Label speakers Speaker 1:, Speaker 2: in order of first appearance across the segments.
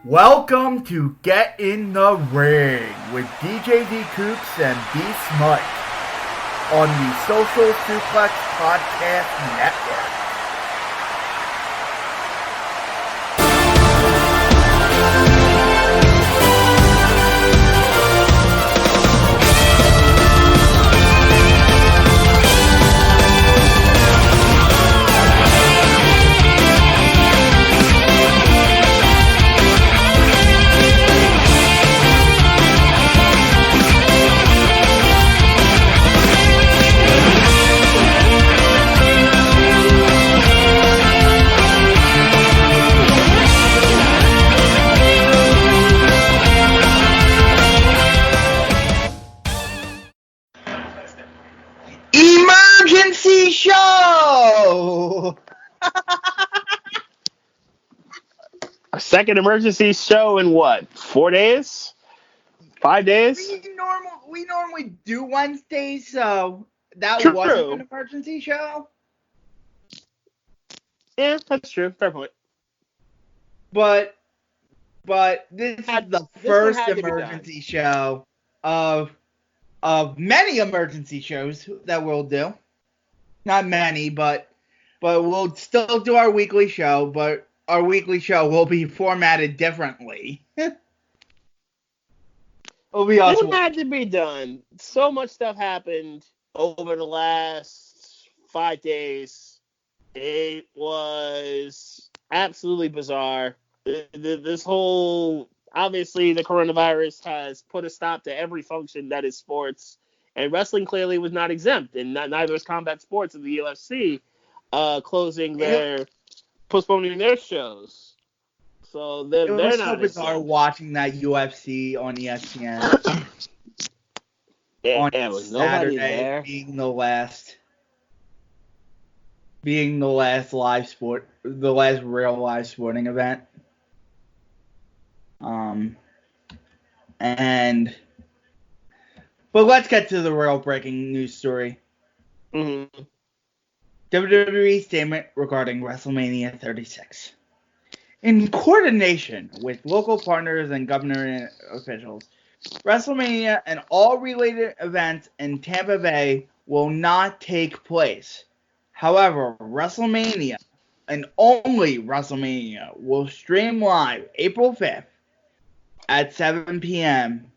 Speaker 1: Welcome to Get in the Ring with DJ D Coops and Beast Mike on the Social Suplex Podcast Network.
Speaker 2: Emergency show!
Speaker 3: A second emergency show in what? 4 days? 5 days?
Speaker 2: We normally do Wednesdays, so that
Speaker 3: True.
Speaker 2: wasn't an emergency show.
Speaker 3: Yeah, that's true. Fair point.
Speaker 2: But this is the first
Speaker 3: had to be
Speaker 2: emergency show of many emergency shows that we'll do. Not many, but we'll still do our weekly show, but our weekly show will be formatted differently. It'll be awesome.
Speaker 3: It had to be done. So much stuff happened over the last 5 days. It was absolutely bizarre. This whole, obviously, the coronavirus has put a stop to every function that is sports, and wrestling clearly was not exempt, and neither is combat sports and the UFC postponing their shows. So they're not. It was so
Speaker 2: bizarre watching that UFC on ESPN.
Speaker 3: There was nobody there.
Speaker 2: Being the last live sport, the last real live sporting event. But let's get to the real breaking news story.
Speaker 3: Mm-hmm.
Speaker 2: WWE statement regarding WrestleMania 36. In coordination with local partners and government officials, WrestleMania and all related events in Tampa Bay will not take place. However, WrestleMania and only WrestleMania will stream live April 5th at 7 p.m.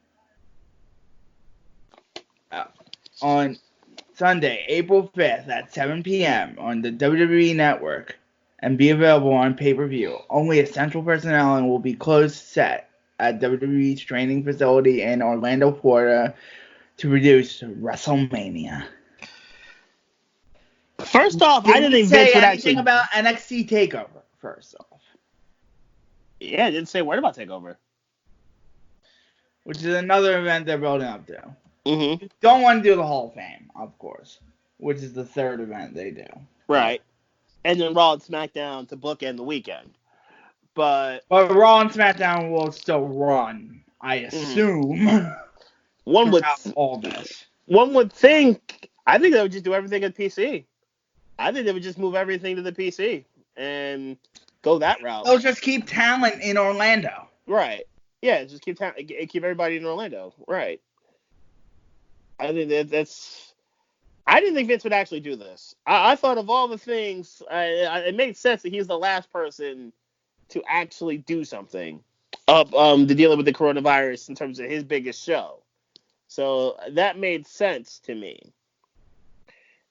Speaker 2: on Sunday, April 5th at 7 p.m. on the WWE Network and be available on pay-per-view. Only essential personnel will be closed set at WWE's training facility in Orlando, Florida to produce WrestleMania.
Speaker 3: First off, I didn't think Vince would actually
Speaker 2: about NXT TakeOver. First off,
Speaker 3: yeah, I didn't say a word about TakeOver,
Speaker 2: which is another event they're building up to.
Speaker 3: Mm-hmm.
Speaker 2: Don't want to do the Hall of Fame, of course, which is the third event they do.
Speaker 3: Right, and then Raw and SmackDown to bookend the weekend. But
Speaker 2: Raw and SmackDown will still run, I assume. Mm-hmm.
Speaker 3: One would think. I think they would just do everything at PC. I think they would just move everything to the PC and go that route.
Speaker 2: They'll just keep talent in Orlando.
Speaker 3: Right. Yeah, just keep everybody in Orlando. Right. I think that's. I didn't think Vince would actually do this. I thought of all the things, it made sense that he's the last person to actually do something to dealing with the coronavirus in terms of his biggest show. So that made sense to me.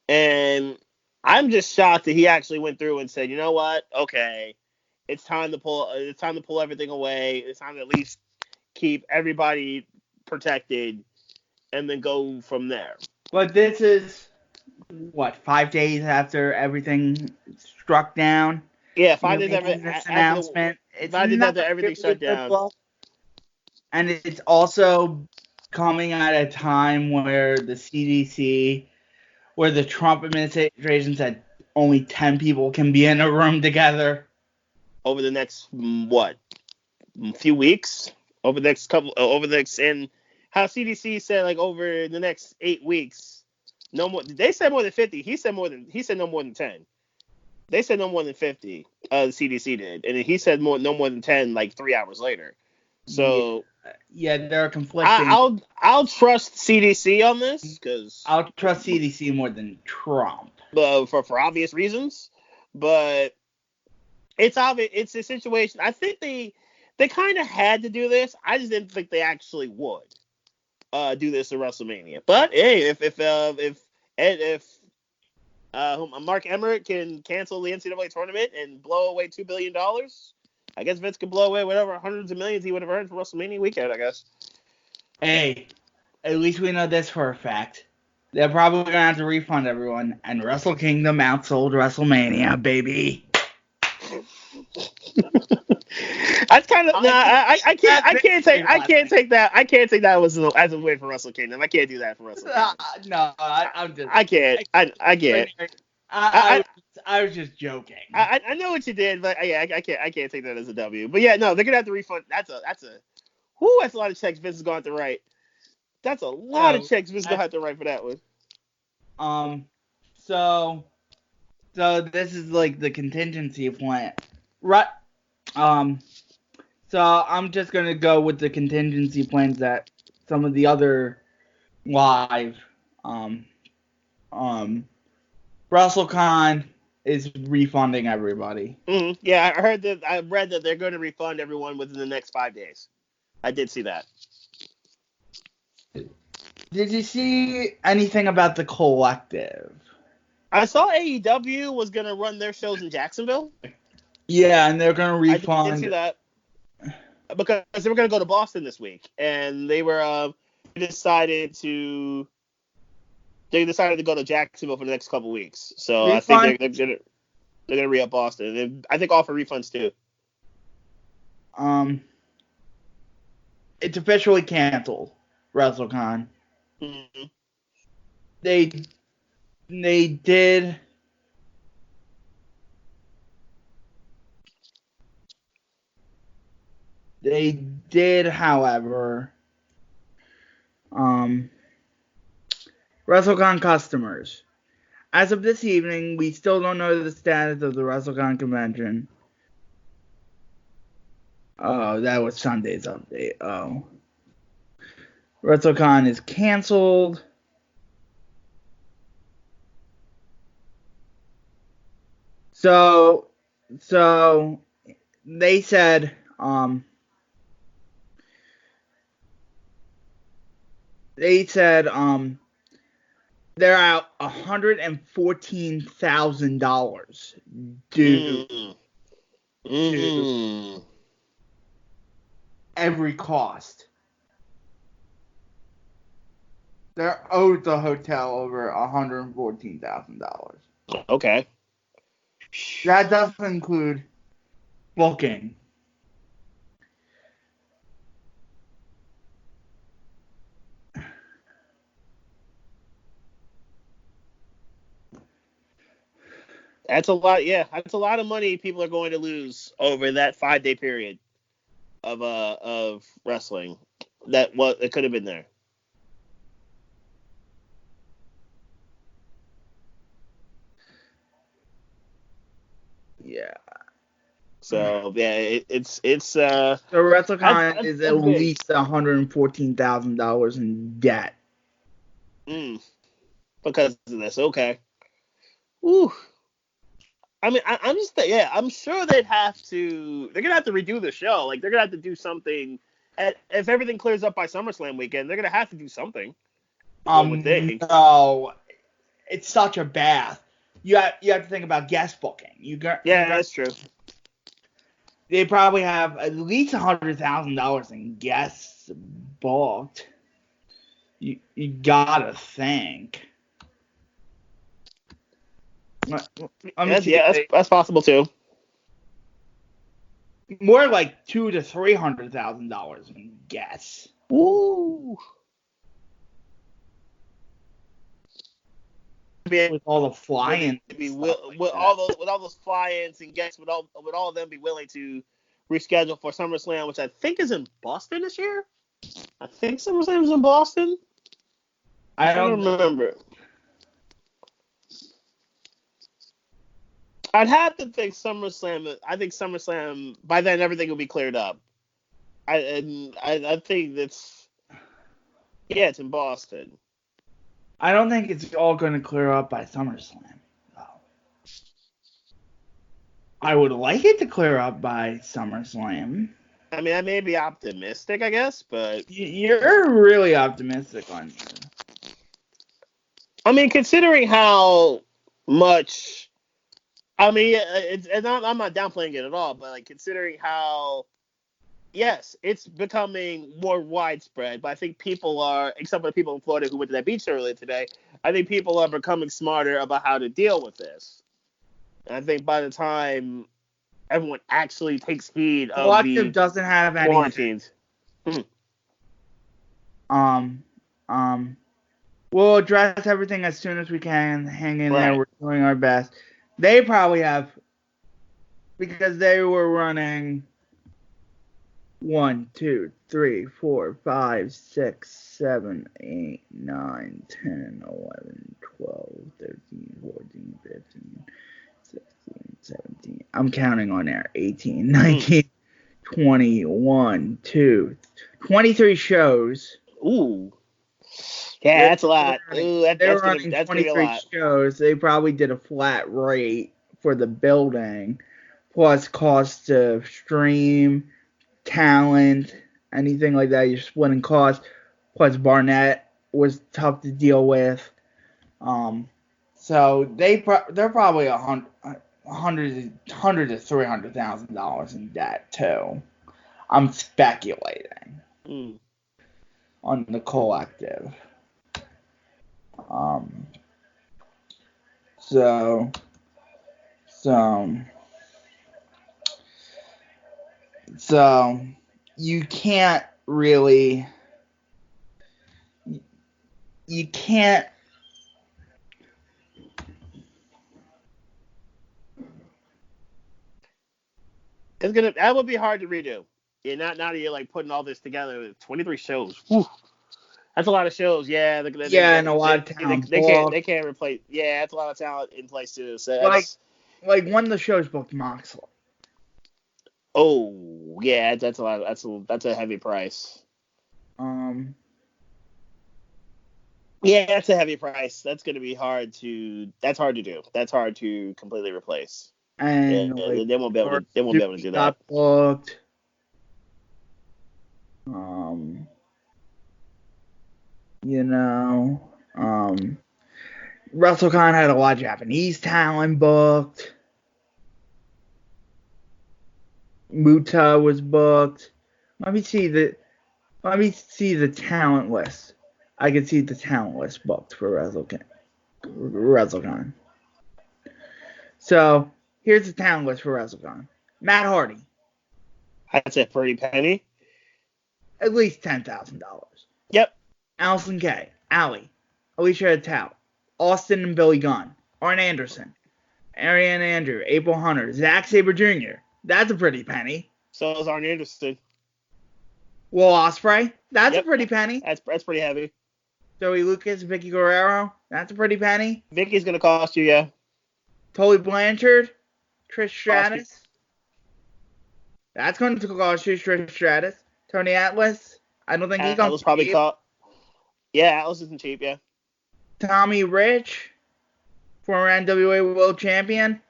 Speaker 3: And I'm just shocked that he actually went through and said, you know what? Okay, it's time to pull everything away. It's time to at least keep everybody protected and then go from there.
Speaker 2: But this is, 5 days after everything struck down?
Speaker 3: Yeah, 5 days after
Speaker 2: this announcement.
Speaker 3: It's 5 days after everything shut down.
Speaker 2: And it's also coming at a time where the CDC, where the Trump administration said only 10 people can be in a room together.
Speaker 3: Over the next, few weeks? And how CDC said, over the next 8 weeks, no more. They said more than 50. He said no more than 10. They said no more than 50. The CDC did, and he said no more than 10, like 3 hours later. So
Speaker 2: yeah, they're conflicting.
Speaker 3: I'll trust CDC on this because
Speaker 2: I'll trust CDC more than Trump,
Speaker 3: for obvious reasons. But it's obvious. It's a situation. I think they kind of had to do this. I just didn't think they actually would do this at WrestleMania. But hey, if Mark Emmert can cancel the NCAA tournament and blow away $2 billion, I guess Vince can blow away whatever hundreds of millions he would have earned for WrestleMania weekend, I guess.
Speaker 2: Hey, at least we know this for a fact. They're probably going to have to refund everyone, and Wrestle Kingdom outsold WrestleMania, baby.
Speaker 3: That's kind of I can't take that as a win for Wrestle Kingdom. I can't do that for Wrestle Kingdom.
Speaker 2: No, I'm just.
Speaker 3: I can't. I can't.
Speaker 2: I was just joking.
Speaker 3: I know what you did, but yeah, I can't take that as a W. But yeah, no, they're gonna have to refund. That's a lot of checks Vince is going to have to write. That's a lot of checks Vince is gonna have to write for that one.
Speaker 2: So this is like the contingency plan, right? So I'm just gonna go with the contingency plans that some of the other live WrestleCon is refunding everybody.
Speaker 3: Yeah, I read that they're going to refund everyone within the next 5 days. I did see that.
Speaker 2: Did you see anything about the collective?
Speaker 3: I saw AEW was going to run their shows in Jacksonville.
Speaker 2: Yeah, and they're going to refund.
Speaker 3: I did see that. Because they were going to go to Boston this week, and they decided to go to Jacksonville for the next couple weeks. So refund? I think they're gonna re-up Boston. And I think offer refunds too.
Speaker 2: It's officially canceled. WrestleCon.
Speaker 3: Mm-hmm.
Speaker 2: They did. They did, however, WrestleCon customers. As of this evening, we still don't know the status of the WrestleCon convention. Oh, that was Sunday's update. Oh. WrestleCon is canceled. So they said they're out $114,000 due to every cost. They're owed the hotel over $114,000.
Speaker 3: Okay.
Speaker 2: That doesn't include booking.
Speaker 3: That's a lot. Yeah, that's a lot of money people are going to lose over that 5-day period of wrestling. It could have been there.
Speaker 2: Yeah.
Speaker 3: So yeah, it's
Speaker 2: so WrestleCon is at least $114,000 in debt.
Speaker 3: Because of this. Okay. Ooh. I mean, I'm sure they're gonna have to redo the show. Like, they're gonna have to do something. If everything clears up by SummerSlam weekend, they're gonna have to do something.
Speaker 2: No, it's such a bath. You have to think about guest booking.
Speaker 3: That's true.
Speaker 2: They probably have at least $100,000 in guests booked. You gotta think.
Speaker 3: That's possible too.
Speaker 2: More like $200,000 to $300,000 in guests.
Speaker 3: Ooh.
Speaker 2: With all the fly-ins,
Speaker 3: with all those fly-ins and guests, would all of them be willing to reschedule for SummerSlam, which I think is in Boston this year? I think SummerSlam is in Boston. I don't remember. I'd have to think SummerSlam. I think SummerSlam by then everything will be cleared up. I think it's it's in Boston.
Speaker 2: I don't think it's all going to clear up by SummerSlam. I would like it to clear up by SummerSlam.
Speaker 3: I mean, I may be optimistic, I guess, but
Speaker 2: You're really optimistic on here.
Speaker 3: I mean, considering how much, I mean, I'm not downplaying it at all, but like considering how, yes, it's becoming more widespread. But I think people are, except for the people in Florida who went to that beach earlier today, I think people are becoming smarter about how to deal with this. And I think by the time everyone actually takes heed of
Speaker 2: Collective
Speaker 3: the
Speaker 2: doesn't have any
Speaker 3: quarantines.
Speaker 2: We'll address everything as soon as we can. Hang in there.
Speaker 3: Right.
Speaker 2: We're doing our best. They probably have, because they were running 1, 2, 3, 4, 5, 6, 7, 8, 9, 10, 11, 12, 13, 14, 15, 16, 17. I'm counting on there. 18, 19, 20, 1, 2, 23 shows.
Speaker 3: Ooh. Yeah, that's a lot. Ooh, that's gonna be a lot.
Speaker 2: Shows. They probably did a flat rate for the building, plus cost of stream, talent, anything like that. You're splitting costs. Plus Barnett was tough to deal with. So they're probably $100 to $300,000 in debt too. I'm speculating on the collective. So you can't really, you can't.
Speaker 3: That would be hard to redo. Yeah, now that you're like putting all this together, 23 shows. Whew. That's a lot of shows. Yeah,
Speaker 2: and a lot of talent.
Speaker 3: They can't replace. Yeah, that's a lot of talent in place too. So
Speaker 2: like one of the shows booked Moxley.
Speaker 3: Oh yeah, that's a lot. That's a heavy price. Yeah, that's a heavy price. That's gonna be hard to. That's hard to do. That's hard to completely replace.
Speaker 2: And
Speaker 3: they won't be able to. They won't be able to do that.
Speaker 2: Booked. WrestleCon had a lot of Japanese talent booked. Muta was booked. Let me see the talent list. I can see the talent list booked for WrestleCon. So here's the talent list for WrestleCon. Matt Hardy.
Speaker 3: That's a pretty penny.
Speaker 2: At least $10,000.
Speaker 3: Yep.
Speaker 2: Allison Kay, Allie, Alicia Atout, Austin and Billy Gunn, Arn Anderson, Ariane Andrew, April Hunter, Zack Sabre Jr. That's a pretty penny.
Speaker 3: So is Arn Anderson.
Speaker 2: Will Ospreay. That's a pretty penny.
Speaker 3: That's pretty heavy.
Speaker 2: Joey Lucas, Vicky Guerrero. That's a pretty penny.
Speaker 3: Vicky's gonna cost you, yeah.
Speaker 2: Tully Blanchard, Trish Stratus. That's going to cost you, Trish Stratus. Tony Atlas. I don't think he's going to
Speaker 3: probably cost. Yeah, Atlas isn't cheap, yeah.
Speaker 2: Tommy Rich, former NWA World Champion.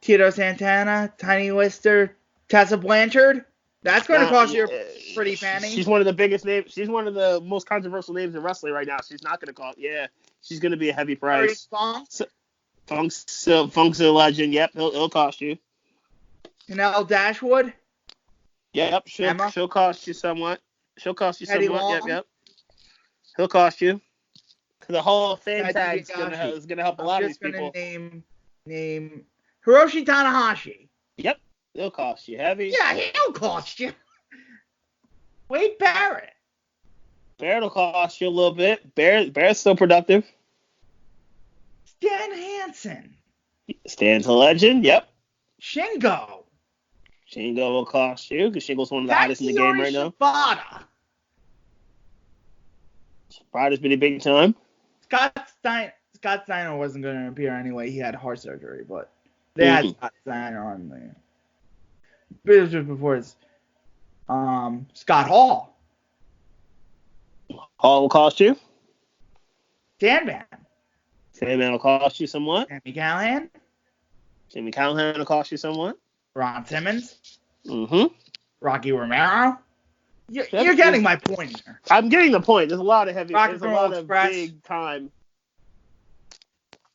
Speaker 2: Tito Santana, Tiny Lister, Tessa Blanchard. That's going to cost you a pretty penny.
Speaker 3: She's one of the biggest names. She's one of the most controversial names in wrestling right now. She's not going to cost. Yeah, she's going to be a heavy price. Funk's a legend. Yep, he'll cost you.
Speaker 2: Janelle Dashwood.
Speaker 3: Yep, she'll cost you somewhat. Yep. He'll cost you. The Hall of Fame tag is gonna help a lot of these people.
Speaker 2: Name Hiroshi Tanahashi.
Speaker 3: Yep, he'll cost you heavy.
Speaker 2: Yeah, he'll cost you. Wade Barrett.
Speaker 3: Barrett will cost you a little bit. Barrett's still productive.
Speaker 2: Stan Hansen.
Speaker 3: Stan's a legend. Yep.
Speaker 2: Shingo
Speaker 3: will cost you because Shingo's one of the hottest in the game right now. Shibata's been a big time.
Speaker 2: Scott Steiner wasn't going to appear anyway. He had heart surgery, but They had Scott Steiner on there. But it was just before his, Scott Hall.
Speaker 3: Hall will cost you.
Speaker 2: Sandman.
Speaker 3: Sandman will cost you somewhat.
Speaker 2: Sammy Callahan.
Speaker 3: Sammy Callahan will cost you somewhat.
Speaker 2: Ron Simmons.
Speaker 3: Mm-hmm.
Speaker 2: Rocky Romero. You're getting my point here.
Speaker 3: I'm getting the point. There's a lot of heavy.
Speaker 2: Rock
Speaker 3: There's
Speaker 2: and
Speaker 3: a
Speaker 2: Roll
Speaker 3: lot
Speaker 2: Express.
Speaker 3: of big time.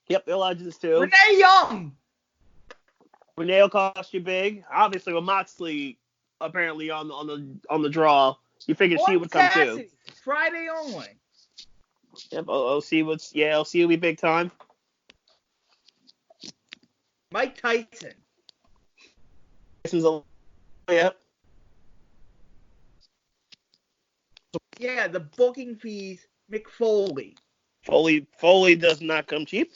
Speaker 3: Yep, there are legends too.
Speaker 2: Renee Young.
Speaker 3: Renee will cost you big. Obviously, with Moxley apparently on the draw, you figured she would come too.
Speaker 2: Friday only.
Speaker 3: Yep, OC will be big time.
Speaker 2: Mike Tyson.
Speaker 3: Yep.
Speaker 2: Yeah, the booking fees. Mick Foley.
Speaker 3: Foley does not come cheap.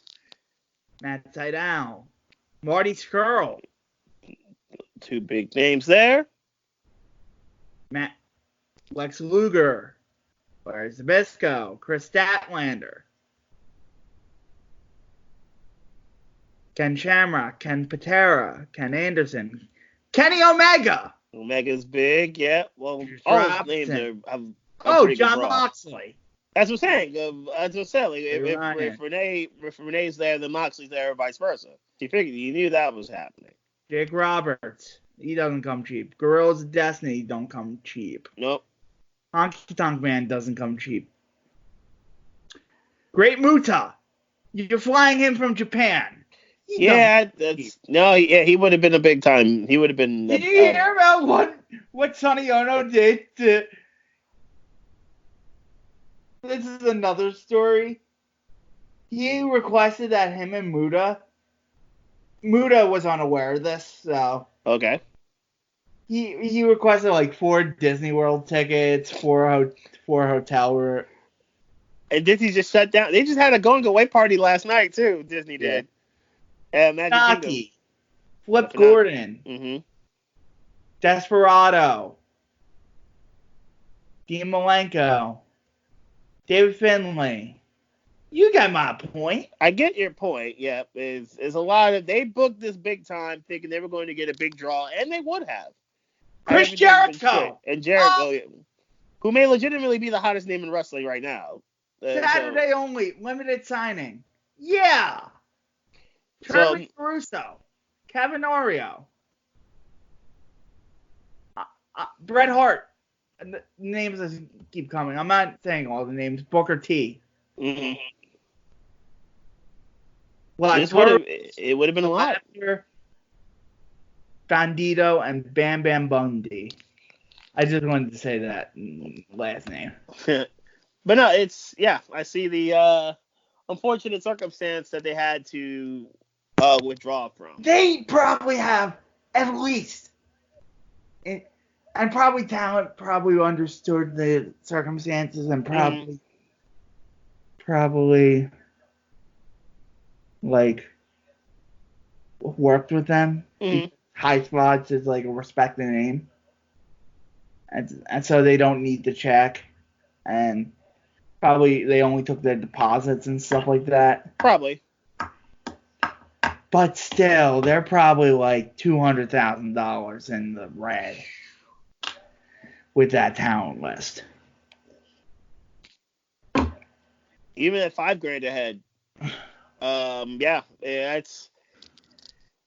Speaker 2: Matt Sydal. Marty Scurll.
Speaker 3: Two big names there.
Speaker 2: Lex Luger. Larry Zbyszko. Chris Statlander. Ken Shamrock. Ken Patera. Ken Anderson. Kenny Omega.
Speaker 3: Omega's big, yeah. Well, all those names have
Speaker 2: John Moxley.
Speaker 3: That's what I'm saying. That's what I'm saying. Like, if Renee's there, then Moxley's there, or vice versa. You knew that was happening.
Speaker 2: Jake Roberts. He doesn't come cheap. Gorillas of Destiny don't come cheap.
Speaker 3: Nope.
Speaker 2: Honky Tonk Man doesn't come cheap. Great Muta. You're flying him from Japan.
Speaker 3: He would have been a big time. He would have been.
Speaker 2: Did you hear about what Sonny Ono did to? This is another story. He requested that him and Muta was unaware of this, so.
Speaker 3: Okay.
Speaker 2: He requested like 4 Disney World tickets, 4 hotel room.
Speaker 3: And Disney just shut down. They just had a going away party last night too. Disney did. Magic Kingdom.
Speaker 2: Flip Gordon.
Speaker 3: Mm-hmm.
Speaker 2: Desperado. Dean Malenko. David Finlay. You got my point.
Speaker 3: I get your point. Yeah, is a lot of they booked this big time thinking they were going to get a big draw, and they would have.
Speaker 2: Chris Jericho
Speaker 3: and Jericho, who may legitimately be the hottest name in wrestling right now.
Speaker 2: Saturday only, limited signing. Yeah. Charlie Caruso, Kevin Oreo, Bret Hart. The names just keep coming. I'm not saying all the names. Booker T.
Speaker 3: Mm-hmm. It would have been a lot.
Speaker 2: Bandito and Bam Bam Bundy. I just wanted to say that last name.
Speaker 3: But no, I see the unfortunate circumstance that they had to withdraw from.
Speaker 2: They probably have at least, and probably talent probably understood the circumstances and probably like worked with them.
Speaker 3: Mm-hmm.
Speaker 2: High Spots is like a respected name, and so they don't need the check, and probably they only took their deposits and stuff like that.
Speaker 3: Probably.
Speaker 2: But still, they're probably like $200,000 in the red with that talent list.
Speaker 3: Even at $5,000 ahead.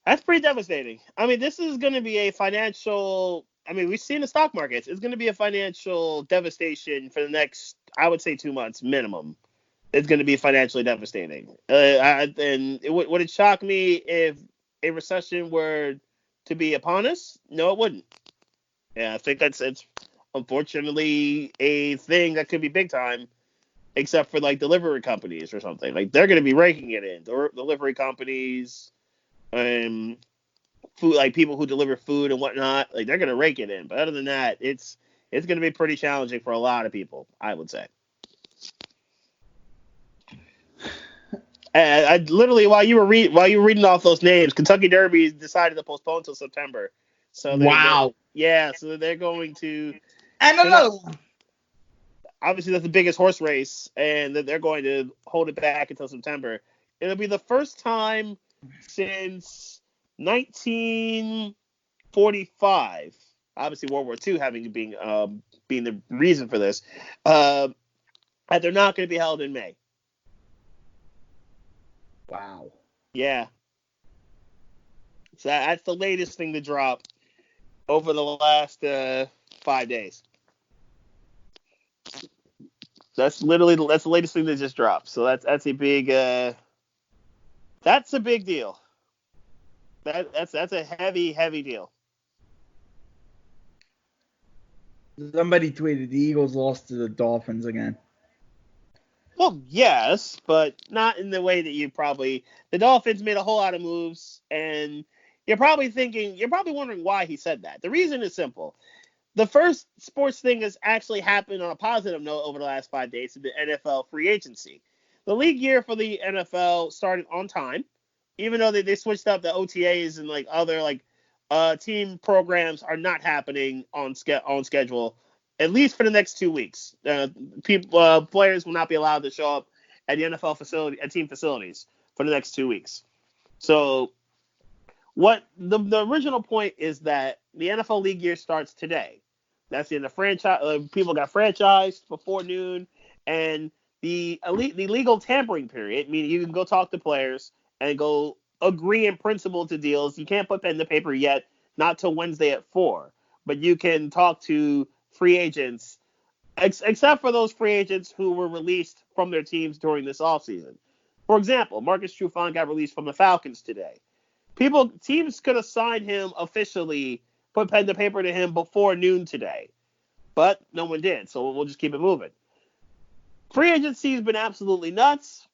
Speaker 3: That's pretty devastating. I mean, this is going to be a financial. I mean, we've seen the stock markets. It's going to be a financial devastation for the next, I would say, 2 months minimum. It's going to be financially devastating. Would it shock me if a recession were to be upon us? No, it wouldn't. Yeah, I think it's unfortunately a thing that could be big time, except for like delivery companies or something. Like they're going to be raking it in. Delivery companies, food, like people who deliver food and whatnot, like they're going to rake it in. But other than that, it's going to be pretty challenging for a lot of people, I would say. I literally while you were reading off those names, Kentucky Derby decided to postpone until September. So
Speaker 2: wow.
Speaker 3: So they're going to.
Speaker 2: And another one.
Speaker 3: Obviously, that's the biggest horse race, and they're going to hold it back until September. It'll be the first time since 1945. Obviously, World War II being the reason for this. That they're not going to be held in May.
Speaker 2: Wow.
Speaker 3: Yeah. So that's the latest thing to drop over the last 5 days. That's the latest thing that just dropped. So that's a big deal. That's a heavy deal.
Speaker 2: Somebody tweeted the Eagles lost to the Dolphins again.
Speaker 3: Well, yes, but not in the way that you probably. The Dolphins made a whole lot of moves, and you're probably wondering why he said that. The reason is simple. The first sports thing has actually happened on a positive note over the last 5 days in the NFL free agency. The league year for the NFL started on time, even though they switched up the OTAs and like other team programs are not happening on schedule, at least for the next 2 weeks. Players will not be allowed to show up at the NFL team facilities for the next 2 weeks. So what the original point is that the NFL league year starts today. That's in the franchise. People got franchised before noon, and the legal tampering period, meaning you can go talk to players and go agree in principle to deals. You can't put pen to paper yet, not till Wednesday at 4. But you can talk to free agents, except for those free agents who were released from their teams during this offseason. For example, Marcus Trufant got released from the Falcons today. Teams could have signed him officially, put pen to paper to him before noon today, but no one did, so we'll just keep it moving. Free agency has been absolutely nuts.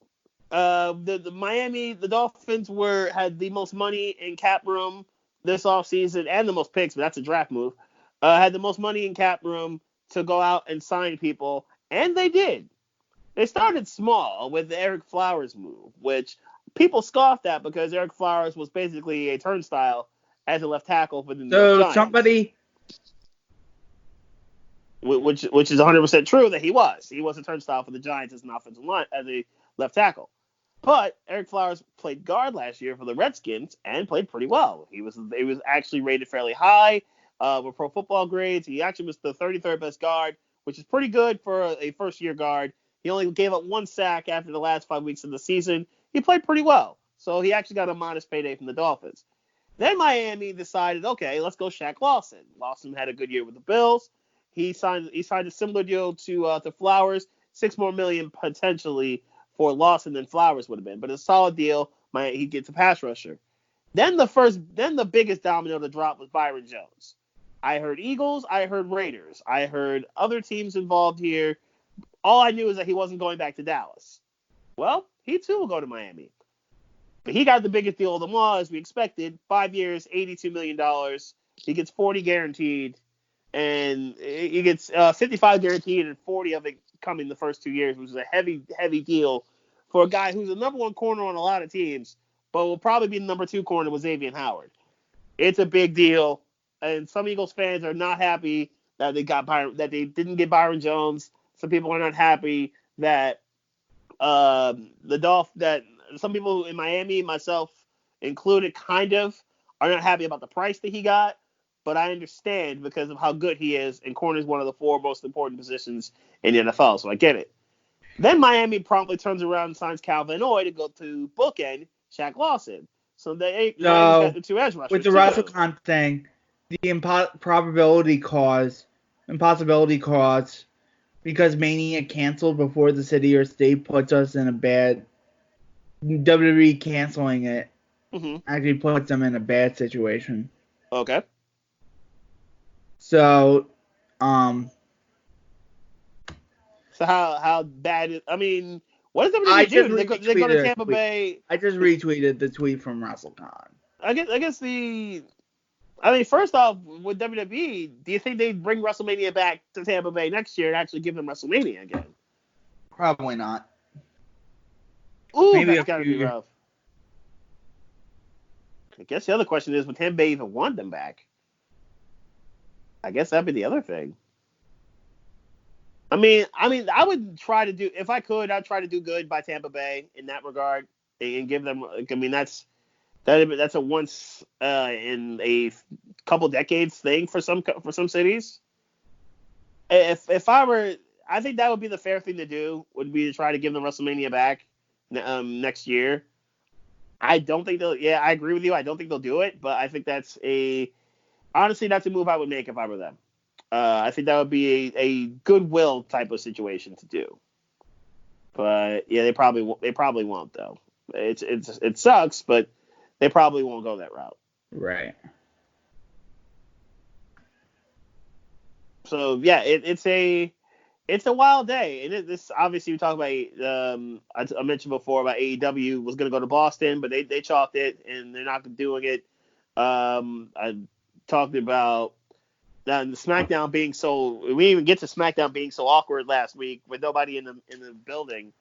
Speaker 3: The Dolphins had the most money in cap room this offseason and the most picks, but that's a draft move. Had the most money in cap room to go out and sign people, and they did. They started small with the Eric Flowers move, which people scoffed at because Eric Flowers was basically a turnstile as a left tackle for the New York Giants.
Speaker 2: Somebody,
Speaker 3: which is 100% true that he was. He was a turnstile for the Giants as an offensive line, as a left tackle. But Eric Flowers played guard last year for the Redskins and played pretty well. He was actually rated fairly high with Pro Football grades. He actually was the 33rd best guard, which is pretty good for a first-year guard. He only gave up 1 sack after the last 5 weeks of the season. He played pretty well. So he actually got a modest payday from the Dolphins. Then Miami decided, okay, let's go Shaq Lawson. Lawson had a good year with the Bills. He signed a similar deal to Flowers, $6 million more potentially for Lawson than Flowers would have been, but a solid deal. He gets a pass rusher. Then the biggest domino to drop was Byron Jones. I heard Eagles, I heard Raiders, I heard other teams involved here. All I knew is that he wasn't going back to Dallas. Well, he too will go to Miami. But he got the biggest deal of them all, as we expected. 5 years, $82 million. He gets 40 guaranteed, and he gets 55 guaranteed and 40 of it coming the first 2 years, which is a heavy, heavy deal for a guy who's the number one corner on a lot of teams, but will probably be the number 2 corner with Xavier Howard. It's a big deal, and some Eagles fans are not happy that they didn't get Byron Jones. Some people are not happy that that some people in Miami, myself included, kind of are not happy about the price that he got. But I understand because of how good he is, and corner is one of the 4 most important positions in the NFL, so I get it. Then Miami promptly turns around and signs Calvin Oy to go to bookend Shaq Lawson. So Miami's got the 2 edge rushers.
Speaker 2: With the Russell Khan thing, the impossibility cause, because Mania canceled before the city or state puts us in a bad. WWE canceling it actually puts them in a bad situation.
Speaker 3: Okay.
Speaker 2: So,
Speaker 3: So how bad is? I mean, what does WWE do? They go to Tampa Bay.
Speaker 2: I just retweeted the tweet from Russell Khan.
Speaker 3: I guess first off, with WWE, do you think they'd bring WrestleMania back to Tampa Bay next year and actually give them WrestleMania again?
Speaker 2: Probably not.
Speaker 3: Ooh, maybe that's gotta be rough. I guess the other question is, would Tampa Bay even want them back? I guess that'd be the other thing. I mean, I would try to do, if I could, I'd try to do good by Tampa Bay in that regard and give them. I mean, that's That's a once in a couple decades thing for some cities. If I were, I think that would be the fair thing to do. Would be to try to give them WrestleMania back next year. I don't think they'll. Yeah, I agree with you. I don't think they'll do it, but I think honestly that's a move I would make if I were them. I think that would be a goodwill type of situation to do. But yeah, they probably won't though. It sucks, but they probably won't go that route.
Speaker 2: Right.
Speaker 3: So yeah, it's a wild day, and this obviously we talked about. I mentioned before about AEW was going to go to Boston, but they chalked it, and they're not doing it. I talked about the SmackDown being so. We didn't even get to SmackDown being so awkward last week with nobody in the building,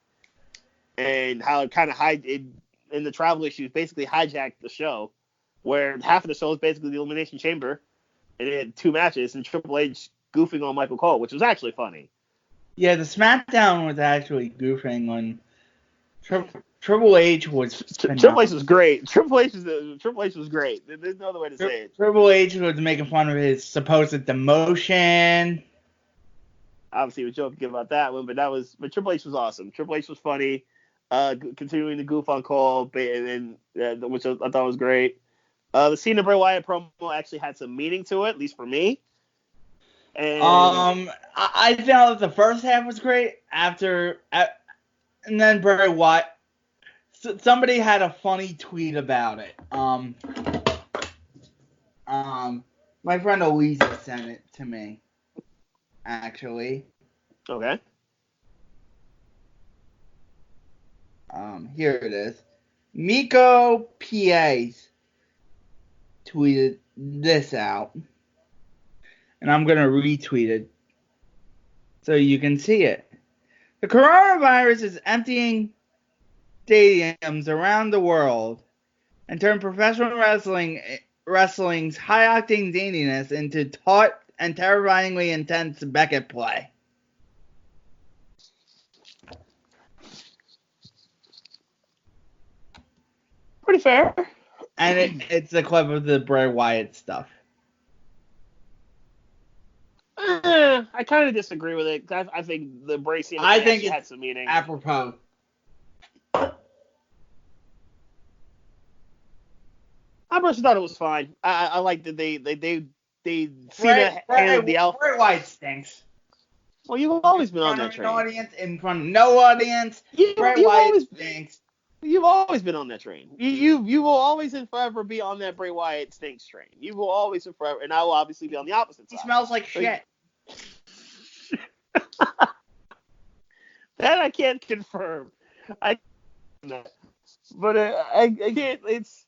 Speaker 3: and how it kind of in the travel issues basically hijacked the show, where half of the show was basically the Elimination Chamber, and it had 2 matches, and Triple H goofing on Michael Cole, which was actually funny.
Speaker 2: Yeah, the SmackDown was actually goofing on Triple H was phenomenal.
Speaker 3: Triple H was great. Triple H was great. There's no other way to say it.
Speaker 2: Triple H was making fun of his supposed demotion.
Speaker 3: Obviously, we're joking about that one, but Triple H was awesome. Triple H was funny, continuing to goof on Cole, and which I thought was great. The Cena Bray Wyatt promo actually had some meaning to it, at least for me. And
Speaker 2: I felt that the first half was great. And then Bray Wyatt. Somebody had a funny tweet about it. My friend Elisa sent it to me. Actually.
Speaker 3: Okay.
Speaker 2: Here it is. Miko PA's tweeted this out. And I'm going to retweet it so you can see it. The coronavirus is emptying stadiums around the world and turned professional wrestling's high-octane zaniness into taut and terrifyingly intense Beckett play.
Speaker 3: Pretty fair.
Speaker 2: And it's a clip of the Bray Wyatt stuff.
Speaker 3: I kind of disagree with it. I think the Bray scene had some meaning.
Speaker 2: Apropos.
Speaker 3: I personally thought it was fine. I like that they Cena handled the outfit.
Speaker 2: Bray Wyatt stinks.
Speaker 3: Well, you've always been on that train.
Speaker 2: In front of no audience. Bray Wyatt stinks.
Speaker 3: You've always been on that train. You will always and forever be on that Bray Wyatt stinks train. You will always and forever, and I will obviously be on the opposite side.
Speaker 2: He smells like shit.
Speaker 3: That I can't confirm. But I can't. It's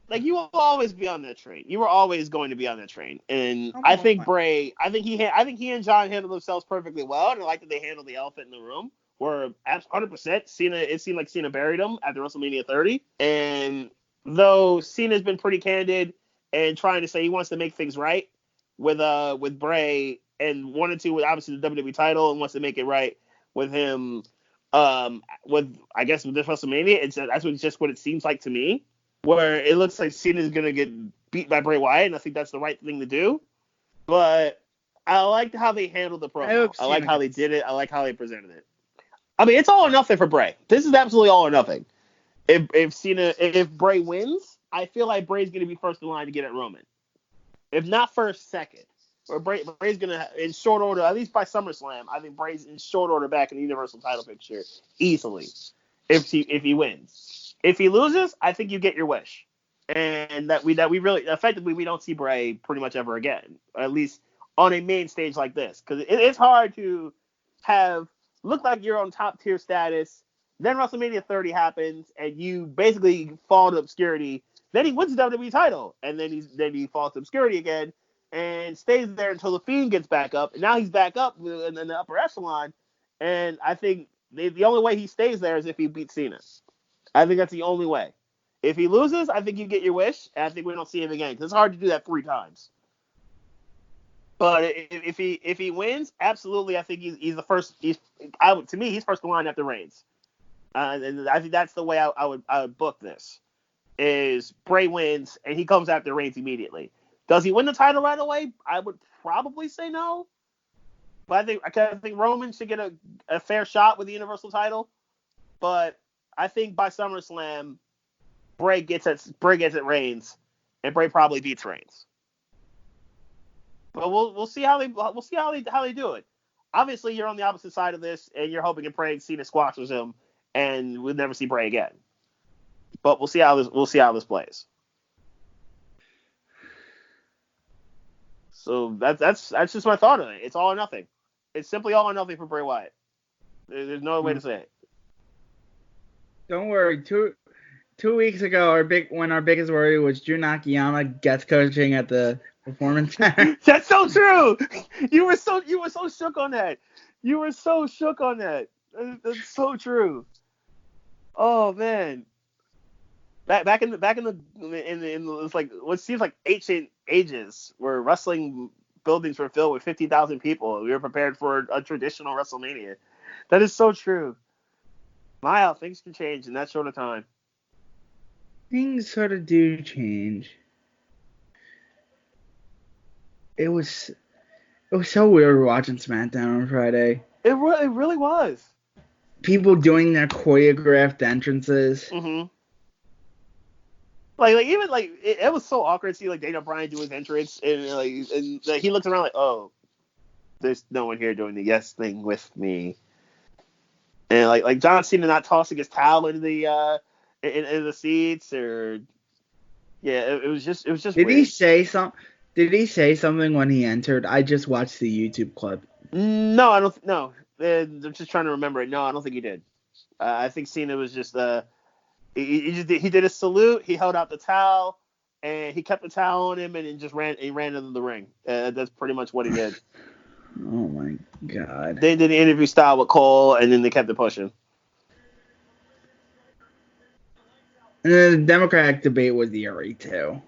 Speaker 3: like you will always be on that train. You were always going to be on that train, and I think Bray. I think he and John handled themselves perfectly well, and I like that they handled the elephant in the room. Where 100% Cena, it seemed like Cena buried him after WrestleMania 30, and though Cena's been pretty candid and trying to say he wants to make things right with Bray and wanted to with obviously the WWE title and wants to make it right with him with this WrestleMania, that's just what it seems like to me, where it looks like Cena's gonna get beat by Bray Wyatt, and I think that's the right thing to do. But I liked how they handled the promo. I like how they did it. I like how they presented it. I mean, it's all or nothing for Bray. This is absolutely all or nothing. If Bray wins, I feel like Bray's going to be first in line to get at Roman. If not first, second. Or Bray's going to, in short order, at least by SummerSlam, I think Bray's in short order back in the Universal title picture easily if he wins. If he loses, I think you get your wish. And that we really, effectively, we don't see Bray pretty much ever again, at least on a main stage like this. Because it's hard to look like you're on top tier status. Then WrestleMania 30 happens, and you basically fall to obscurity. Then he wins the WWE title, and then he falls to obscurity again, and stays there until the Fiend gets back up. And now he's back up in the upper echelon, and I think the only way he stays there is if he beats Cena. I think that's the only way. If he loses, I think you get your wish, and I think we don't see him again because it's hard to do that 3 times. But if he wins, absolutely, I think he's the first. To me, he's first in line after Reigns, and I think that's the way I would book this. is Bray wins and he comes after Reigns immediately. Does he win the title right away? I would probably say no. But I think Roman should get a fair shot with the Universal title. But I think by SummerSlam, Bray gets at Reigns, and Bray probably beats Reigns. But we'll see how they do it. Obviously, you're on the opposite side of this, and you're hoping and praying Cena squashes him, and we'll never see Bray again. But we'll see how this plays. So that's just my thought on it. It's all or nothing. It's simply all or nothing for Bray Wyatt. There's no other way to say it.
Speaker 2: Don't worry. Two weeks ago, when our biggest worry was Jun Akiyama guest coaching at the Performance Center.
Speaker 3: That's so true. You were so shook on that. You were so shook on that. That's so true. Oh man. Back in it's like what seems like ancient ages where wrestling buildings were filled with 50,000 people. We were prepared for a traditional WrestleMania. That is so true. My, how things can change in that short of time.
Speaker 2: Things sort of do change. It was so weird watching SmackDown on Friday.
Speaker 3: It really was.
Speaker 2: People doing their choreographed entrances.
Speaker 3: Mm-hmm. Like even like it was so awkward to see like Daniel Bryan do his entrance and he looks around like, oh, there's no one here doing the yes thing with me. And like John Cena not tossing his towel into the in the seats or it was just
Speaker 2: Did
Speaker 3: weird.
Speaker 2: he say something? Did he say something when he entered? I just watched the YouTube clip.
Speaker 3: No, I don't. No, I'm just trying to remember it. No, I don't think he did. I think Cena was just he did a salute. He held out the towel and he kept the towel on him and then just ran into the ring. That's pretty much what he did.
Speaker 2: Oh my god.
Speaker 3: They did the interview style with Cole and then they kept it pushing.
Speaker 2: And then the Democratic debate was eerie too.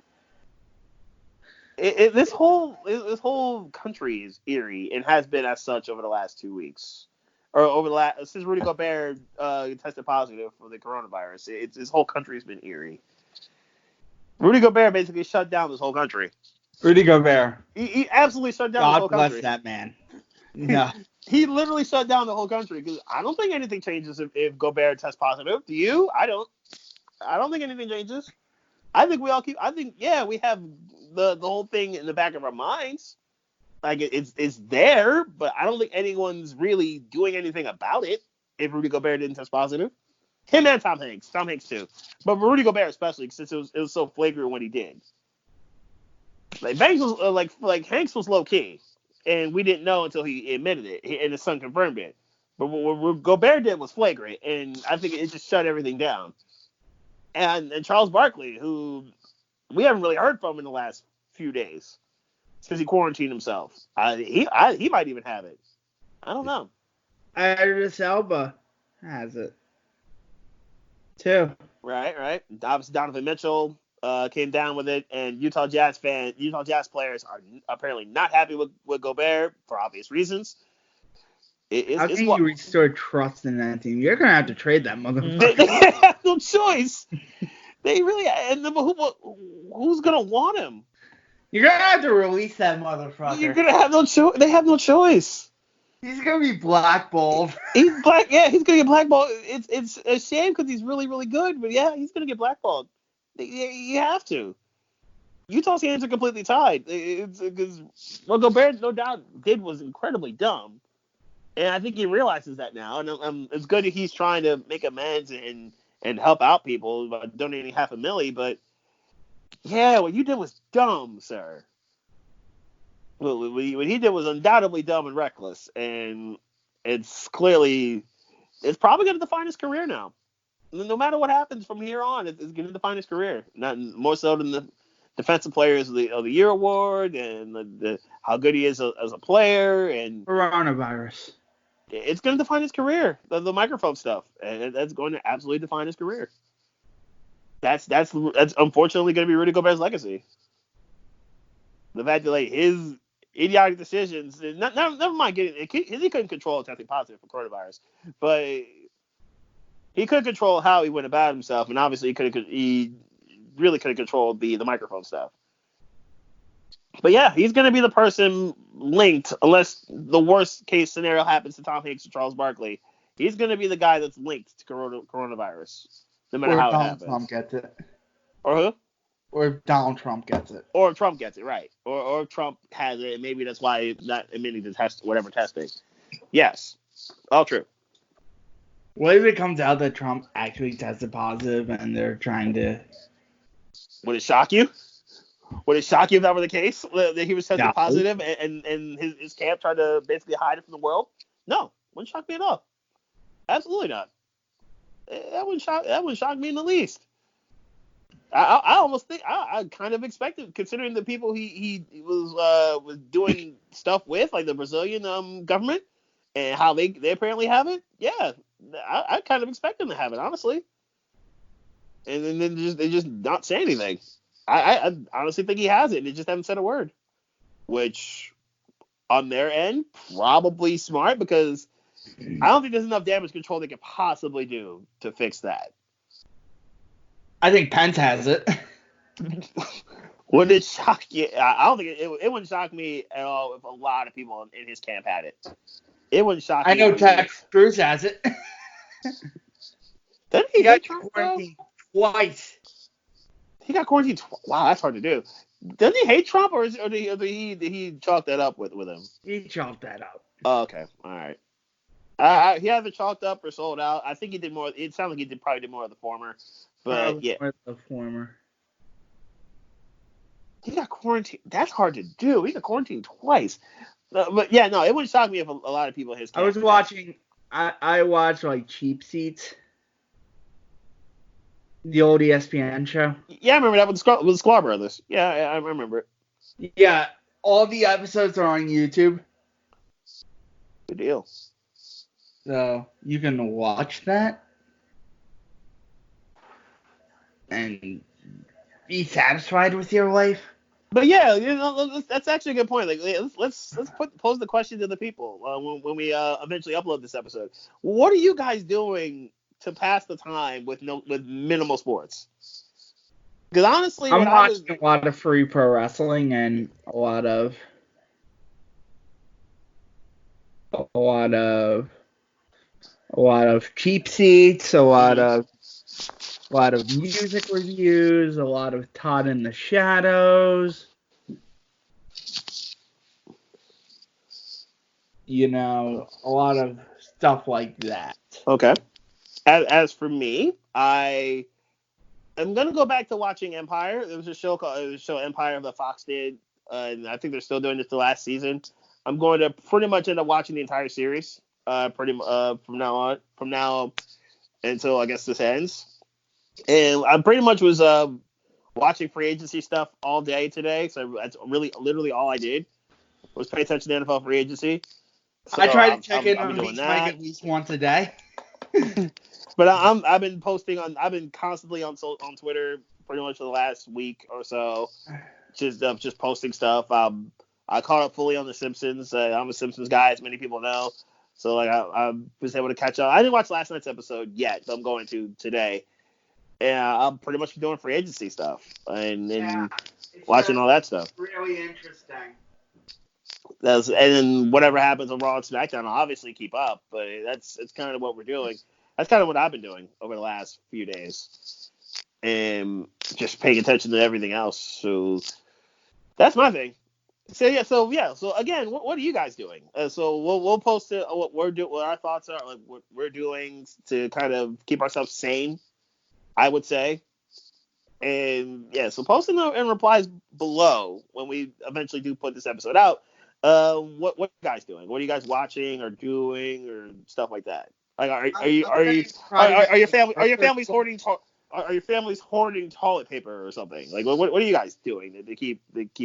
Speaker 3: This whole country is eerie and has been as such over the last 2 weeks, or since Rudy Gobert tested positive for the coronavirus. This whole country's been eerie. Rudy Gobert basically shut down this whole country.
Speaker 2: Rudy Gobert.
Speaker 3: He absolutely shut down the whole country.
Speaker 2: God bless that man. No.
Speaker 3: He literally shut down the whole country because I don't think anything changes if Gobert tests positive. Do you? I don't think anything changes. I think we have the whole thing in the back of our minds. Like it's there, but I don't think anyone's really doing anything about it if Rudy Gobert didn't test positive. Him and Tom Hanks too. But Rudy Gobert especially since it was so flagrant when he did. Like Banks was like Hanks was low key, and we didn't know until he admitted it, and his son confirmed it. But what Gobert did was flagrant, and I think it just shut everything down. And Charles Barkley, who we haven't really heard from in the last few days since he quarantined himself, he might even have it. I don't know.
Speaker 2: Idris Elba has it too.
Speaker 3: Right. Obviously, Donovan Mitchell came down with it, and Utah Jazz players are apparently not happy with Gobert for obvious reasons.
Speaker 2: How can you restore trust in that team? You're gonna have to trade that motherfucker.
Speaker 3: They have no choice. They really, and who's gonna want him?
Speaker 2: You're gonna have to release that motherfucker.
Speaker 3: You're gonna have no choice. They have no choice.
Speaker 2: He's gonna be blackballed.
Speaker 3: He's black. Yeah, he's gonna get blackballed. It's a shame because he's really, really good. But yeah, he's gonna get blackballed. You have to. Utah's hands are completely tied. It's because what Gobert no doubt did was incredibly dumb, and I think he realizes that now. And it's good that he's trying to make amends and help out people by donating $500,000. But yeah, what you did was dumb, sir. What he did was undoubtedly dumb and reckless, and it's probably going to define his career now. No matter what happens from here on, it's going to define his career. Not more so than the Defensive Players of the Year award and the how good he is as a player and
Speaker 2: coronavirus.
Speaker 3: It's going to define his career. The microphone stuff, and that's going to absolutely define his career. That's unfortunately going to be Rudy Gobert's legacy. The fact that like his idiotic decisions, never mind he couldn't control testing positive for coronavirus, but he could control how he went about himself, and obviously he really could have controlled the microphone stuff. But yeah, he's going to be the person linked, unless the worst case scenario happens to Tom Hanks or Charles Barkley. He's going to be the guy that's linked to coronavirus, no matter how it happens.
Speaker 2: Trump gets it.
Speaker 3: Or who?
Speaker 2: Or if Donald Trump gets it.
Speaker 3: Or Trump gets it, right. Or Trump has it, and maybe that's why he's not admitting to whatever testing. Yes. All true.
Speaker 2: What if it comes out that Trump actually tested positive and they're trying to...
Speaker 3: Would it shock you? Would it shock you if that were the case? That he was tested positive and his camp tried to basically hide it from the world? No. Wouldn't shock me at all. Absolutely not. That wouldn't shock me in the least. I almost think I kind of expected, considering the people he was doing stuff with, like the Brazilian government, and how they apparently have it. Yeah, I kind of expect them to have it, honestly. And then they just not say anything. I honestly think he has it. They just haven't said a word, which on their end probably smart, because I don't think there's enough damage control they could possibly do to fix that.
Speaker 2: I think Pence has it.
Speaker 3: Would it shock you? I don't think it wouldn't shock me at all if a lot of people in his camp had it. It wouldn't shock me.
Speaker 2: I know Ted Cruz has it.
Speaker 3: Didn't he
Speaker 2: got
Speaker 3: Trump
Speaker 2: quarantined twice.
Speaker 3: He got quarantined. Wow, that's hard to do. Doesn't he hate Trump, or did he chalk that up with him?
Speaker 2: He chalked that up.
Speaker 3: Oh, okay, all right. He either chalked up or sold out. I think he did more. It sounds like he probably did more of the former. But yeah,
Speaker 2: the former.
Speaker 3: He got quarantined. That's hard to do. He got quarantined twice. But yeah, no, it wouldn't shock me if a lot of people in his camp.
Speaker 2: I was watching. I watched like Cheap Seats, the old ESPN show.
Speaker 3: Yeah, I remember that with the Sklar brothers. Yeah, I remember it.
Speaker 2: Yeah, all the episodes are on YouTube.
Speaker 3: Good deal.
Speaker 2: So you can watch that and be satisfied with your life.
Speaker 3: But yeah, that's actually a good point. Like, let's pose the question to the people when we eventually upload this episode. What are you guys doing to pass the time with minimal sports? Because honestly,
Speaker 2: I'm watching a lot of free pro wrestling and a lot of Cheap Seats, a lot of music reviews, a lot of Todd in the Shadows. You know, a lot of stuff like that.
Speaker 3: Okay. As for me, I am gonna go back to watching Empire. There was a show Empire that Fox did, and I think they're still doing this the last season. I'm going to pretty much end up watching the entire series, from now until I guess this ends. And I pretty much was watching free agency stuff all day today. So that's really literally all I did was pay attention to NFL free agency. So
Speaker 2: I try to check in on Beast Mike at least once a day.
Speaker 3: But I've been constantly on Twitter pretty much for the last week or so, just posting stuff. I caught up fully on The Simpsons. I'm a Simpsons guy, as many people know. So like I was able to catch up. I didn't watch last night's episode yet, but I'm going to today. And I'm pretty much doing free agency stuff and watching all that stuff.
Speaker 2: Really interesting.
Speaker 3: And then whatever happens on Raw and SmackDown, I'll obviously keep up. But it's kind of what we're doing. That's kind of what I've been doing over the last few days, and just paying attention to everything else. So that's my thing. So again, what are you guys doing? So we'll post it what our thoughts are, like what we're doing to kind of keep ourselves sane, I would say. And yeah, so post in replies below when we eventually do put this episode out. What you guys doing? What are you guys watching or doing or stuff like that? Like, are your families hoarding toilet paper or something? Like, what are you guys doing to keep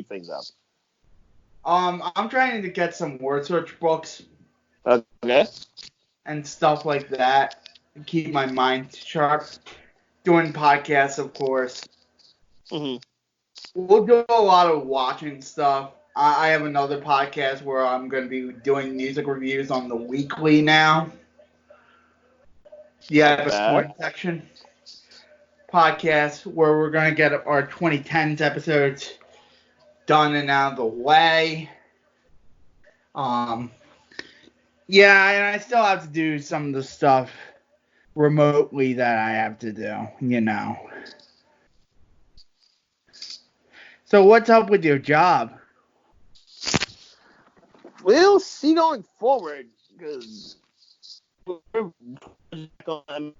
Speaker 3: things up?
Speaker 2: I'm trying to get some word search books.
Speaker 3: Okay.
Speaker 2: And stuff like that. Keep my mind sharp. Doing podcasts, of course.
Speaker 3: Mm-hmm.
Speaker 2: We'll do a lot of watching stuff. I have another podcast where I'm going to be doing music reviews on the weekly now. Yeah, I have a sports section. podcast where we're going to get our 2010s episodes done and out of the way. Yeah, and I still have to do some of the stuff remotely that I have to do, you know. So what's up with your job?
Speaker 3: We'll see going forward, because we're on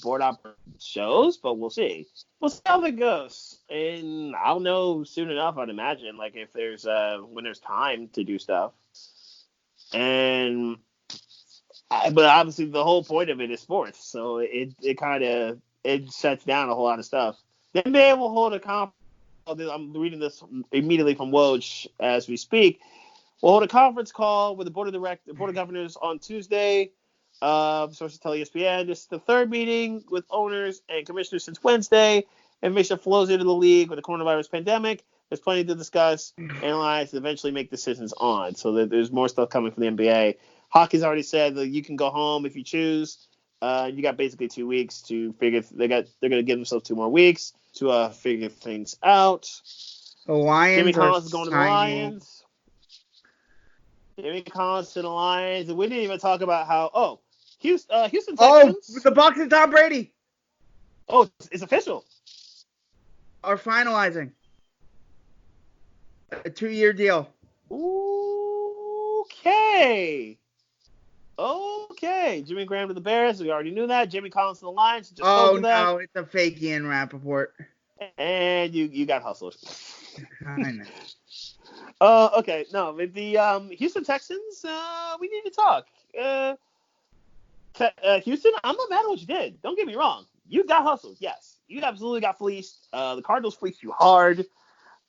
Speaker 3: board up shows, but we'll see. We'll see how that goes, and I'll know soon enough. I'd imagine, like if there's when there's time to do stuff, but obviously the whole point of it is sports, so it kind of shuts down a whole lot of stuff. The NBA will hold a conference. I'm reading this immediately from Woj as we speak. We'll hold a conference call with the board of governors on Tuesday. Sources tell ESPN this is the third meeting with owners and commissioners since Wednesday. Information flows into the league with the coronavirus pandemic. There's plenty to discuss, analyze, and eventually make decisions on. So there's more stuff coming from the NBA. Hockey's already said that you can go home if you choose. You got basically 2 weeks to figure. They're going to give themselves 2 more weeks to figure things out.
Speaker 2: The Lions
Speaker 3: Jimmy Collins
Speaker 2: are
Speaker 3: is going to the
Speaker 2: signing.
Speaker 3: Lions. Jimmy Collins to the Lions, and we didn't even talk about how Houston Texans.
Speaker 2: Oh, the Bucs and Tom Brady
Speaker 3: Oh, it's official.
Speaker 2: are finalizing a 2-year deal.
Speaker 3: Okay. Jimmy Graham to the Bears. We already knew that. Jimmy Collins to the Lions. Just told you that.
Speaker 2: No, it's a fake Ian Rappaport.
Speaker 3: And you got hustled.
Speaker 2: I know.
Speaker 3: Okay. No, with the Houston Texans, we need to talk. Houston, I'm not mad at what you did. Don't get me wrong. You got hustled. Yes, you absolutely got fleeced. The Cardinals fleeced you hard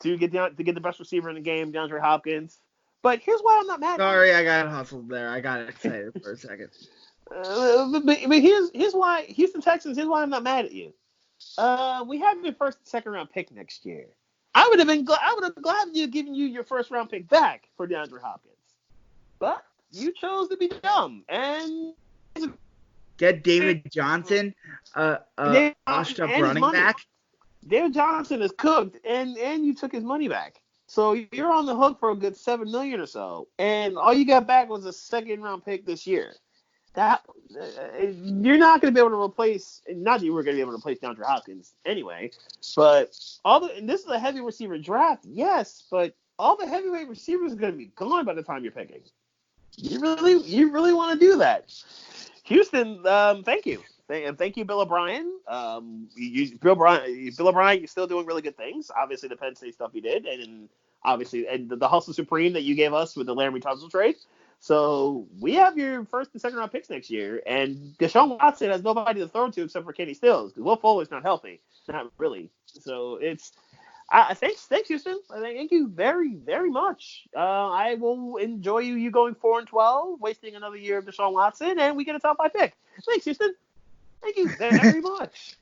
Speaker 3: to get the best receiver in the game, DeAndre Hopkins. But here's why I'm not mad.
Speaker 2: Sorry, I got hustled there. I got excited for a second.
Speaker 3: But here's why Houston Texans. Here's why I'm not mad at you. We have your first and second round pick next year. I would have gladly given you your first round pick back for DeAndre Hopkins, but you chose to be dumb and
Speaker 2: get David Johnson, washed up running back.
Speaker 3: David Johnson is cooked, and you took his money back. So you're on the hook for a good $7 million or so, and all you got back was a second round pick this year. That you're not going to be able to replace. Not that you were going to be able to replace DeAndre Hopkins anyway, but and this is a heavy receiver draft, yes, but all the heavyweight receivers are going to be gone by the time you're picking. You really want to do that? Houston, thank you. Thank you, Bill O'Brien. Bill O'Brien, you're still doing really good things. Obviously, the Penn State stuff you did, and obviously the hustle supreme that you gave us with the Laramie Tunsil trade. So we have your first and second round picks next year, and Deshaun Watson has nobody to throw to except for Kenny Stills because Will Fuller's not healthy, not really. So it's thanks Houston. Thank you very, very much. I will enjoy you going 4-12, wasting another year of Deshaun Watson, and we get a top 5 pick. Thanks, Houston. Thank you very much.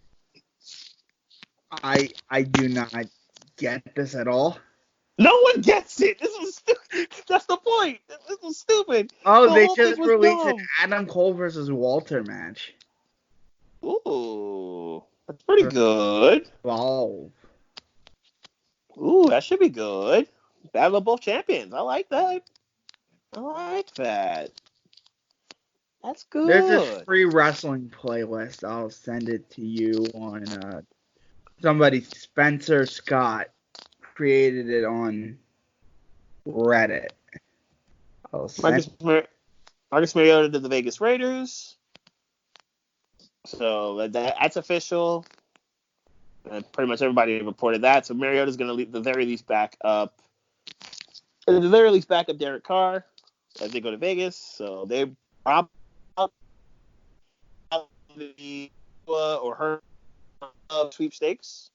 Speaker 2: I do not get this at all.
Speaker 3: No one gets it. This was stupid. That's the point. This was stupid.
Speaker 2: Oh, they just released an Adam Cole versus Walter match.
Speaker 3: Ooh, that's pretty good.
Speaker 2: Wow.
Speaker 3: Ooh, that should be good. Battle of both champions. I like that. That's good.
Speaker 2: There's this free wrestling playlist. I'll send it to you on somebody, Spencer Scott, created it on Reddit.
Speaker 3: Marcus Mariota to the Vegas Raiders. So that's official. Pretty much everybody reported that. So Mariota's going to at the very least back up Derek Carr as they go to Vegas. So they probably or her sweepstakes.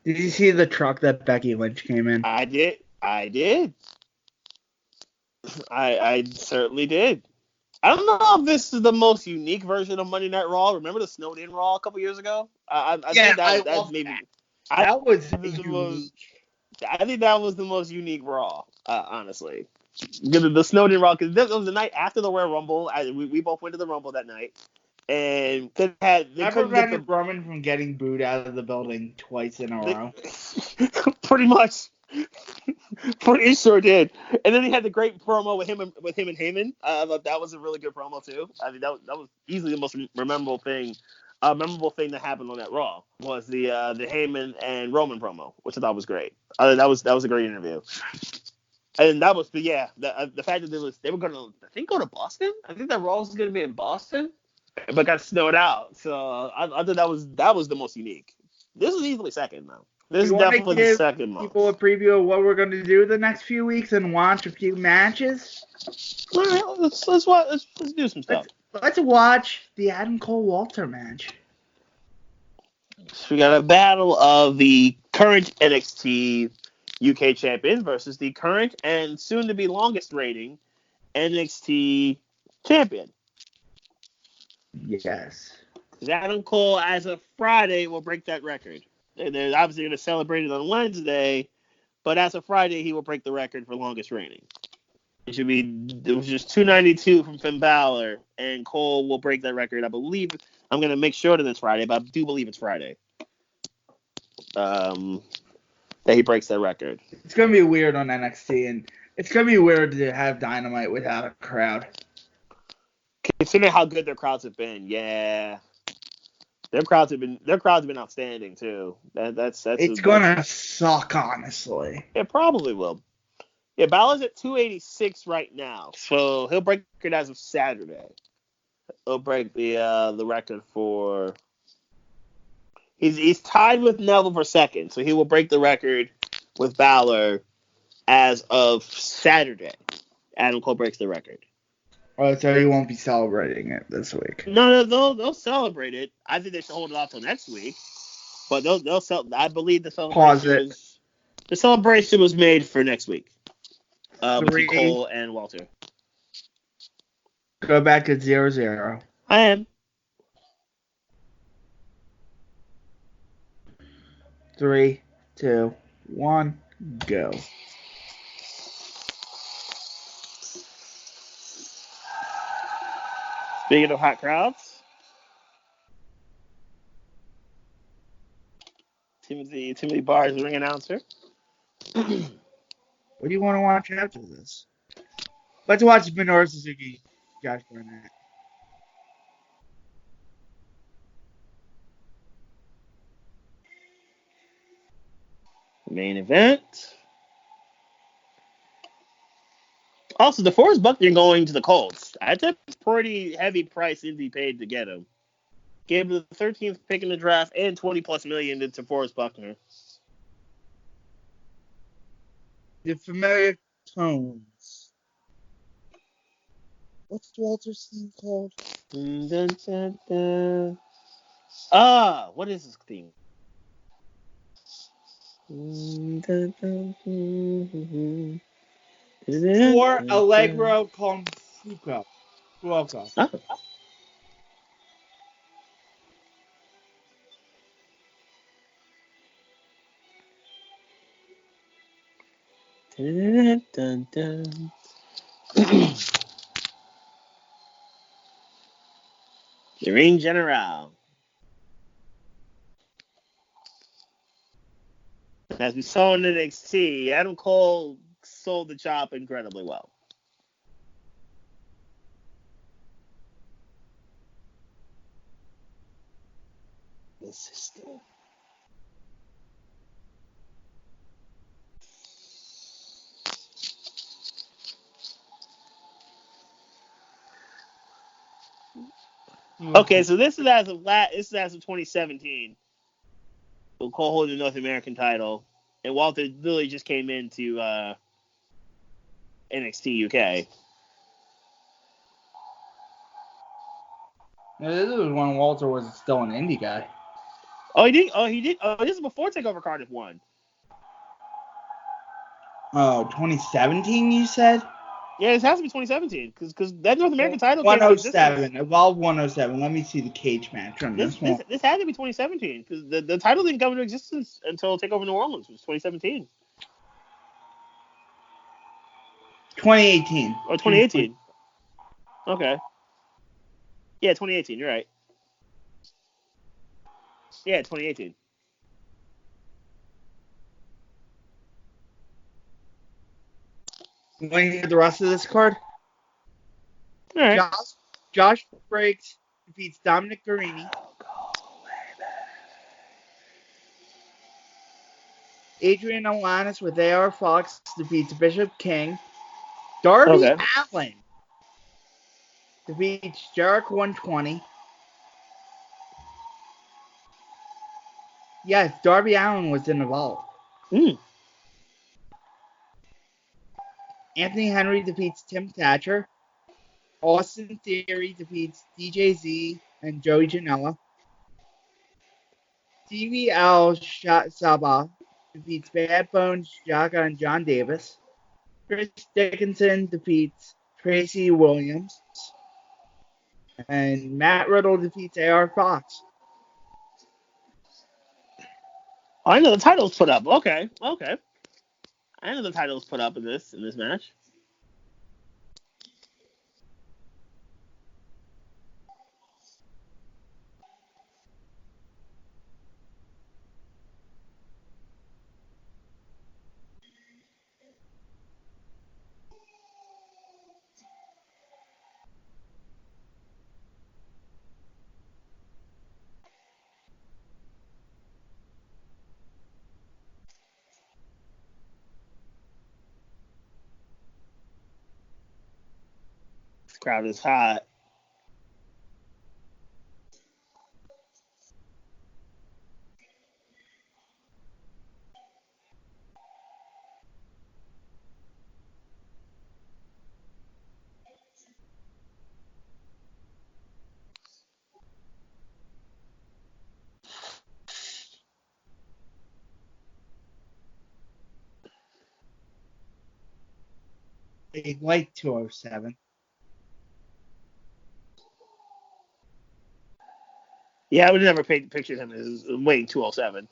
Speaker 2: Did you see the truck that Becky Lynch came in?
Speaker 3: I did. I certainly did. I don't know if this is the most unique version of Monday Night Raw. Remember the snowed-in Raw a couple years ago? I think that maybe
Speaker 2: that was
Speaker 3: unique. I think that was the most unique Raw, honestly. The snowed-in Raw, because that was the night after the Royal Rumble. We both went to the Rumble that night. and they couldn't get
Speaker 2: prevented Roman from getting booed out of the building twice in a row.
Speaker 3: Pretty much. Pretty sure did. And then he had the great promo with him and Heyman. I thought that was a really good promo too. I mean, that was easily the most memorable thing that happened on that Raw was the Heyman and Roman promo, which I thought was great. That was a great interview. And that was, the fact that they were gonna, I think, go to Boston. I think that Raw was gonna be in Boston, but got snowed out. So I thought that was the most unique. This is easily second though. This is definitely the second most.
Speaker 2: People a preview of what we're going to do the next few weeks and watch a few matches.
Speaker 3: All right, let's do some stuff.
Speaker 2: Let's watch the Adam Cole Walter match.
Speaker 3: So we got a battle of the current NXT UK champion versus the current and soon to be longest reigning NXT champion.
Speaker 2: Yes.
Speaker 3: Adam Cole, as of Friday, will break that record. They're obviously going to celebrate it on Wednesday, but as of Friday, he will break the record for longest reigning. It was just 292 from Finn Balor, and Cole will break that record. I believe, I'm going to make sure that it's Friday, but I do believe it's Friday. That he breaks that record.
Speaker 2: It's going to be weird on NXT, and it's going to be weird to have Dynamite without a crowd.
Speaker 3: Considering how good their crowds have been, yeah. Their crowds have been outstanding too. It's
Speaker 2: gonna suck, honestly.
Speaker 3: It probably will. Yeah, Balor's at 286 right now, so he'll break it as of Saturday. He'll break the record for. He's tied with Neville for second, so he will break the record with Balor as of Saturday. Adam Cole breaks the record.
Speaker 2: Oh, so he won't be celebrating it this week.
Speaker 3: No, they'll celebrate it. I think they should hold it off till next week. But I believe the celebration was made for next week. Between Cole and Walter.
Speaker 2: Go back to 0-0.
Speaker 3: I am.
Speaker 2: 3, 2, 1, go.
Speaker 3: Speaking of hot crowds, Timothy Barr is the ring announcer.
Speaker 2: What do you want to watch after this? Let's watch Minoru Suzuki, Josh Barnett.
Speaker 3: Main event. Also, DeForest Buckner going to the Colts. That's a pretty heavy price Indy paid to get him. Gave him the 13th pick in the draft and $20+ million to DeForest Buckner.
Speaker 2: The familiar tones. What's Walter's theme called?
Speaker 3: What is his theme?
Speaker 2: For Allegro con Fuoco.
Speaker 3: Huh? Dun, dun, dun. The Ring General. As we saw in NXT, Adam Cole sold the chop incredibly well. The sister. Okay, so this is as of 2017. So Cole holding the North American title, and Walter literally just came into NXT UK.
Speaker 2: Now, this was when Walter was still an indie guy.
Speaker 3: Oh, he did. Oh, this is before Takeover Cardiff 1.
Speaker 2: Oh, 2017, you said?
Speaker 3: Yeah, this has to be 2017 because that North American title.
Speaker 2: 107. Evolve 107. Let me see the cage match from this one.
Speaker 3: This had to be 2017 because the title didn't come into existence until Takeover New Orleans. It was 2017.
Speaker 2: 2018.
Speaker 3: Or 2018. Okay. Yeah, 2018. You're right. Yeah, 2018.
Speaker 2: You want to hear the rest of this card?
Speaker 3: All right.
Speaker 2: Josh Briggs defeats Dominic Garrini. Adrian Alanis with AR Fox defeats Bishop King. Darby
Speaker 3: Okay.
Speaker 2: Allin defeats Jericho 120. Yes, Darby Allin was involved.
Speaker 3: Mm.
Speaker 2: Anthony Henry defeats Tim Thatcher. Austin Theory defeats DJZ and Joey Janela. Stevie Al Saba defeats Bad Bones, Jaga, and John Davis. Chris Dickinson defeats Tracy Williams. And Matt Riddle defeats AR Fox.
Speaker 3: Oh, I know the title's put up. Okay. I know the title's put up in this match. This crowd is hot.
Speaker 2: They like 207.
Speaker 3: Yeah, I would never pictured him as weighing 207.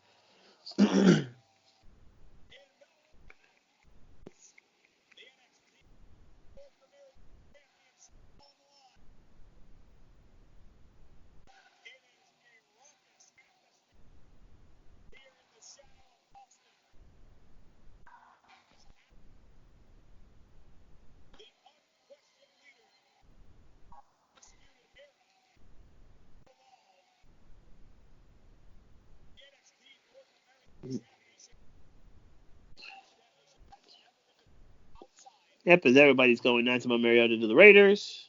Speaker 3: Yep, as everybody's going Natsuma Mariota to the Raiders.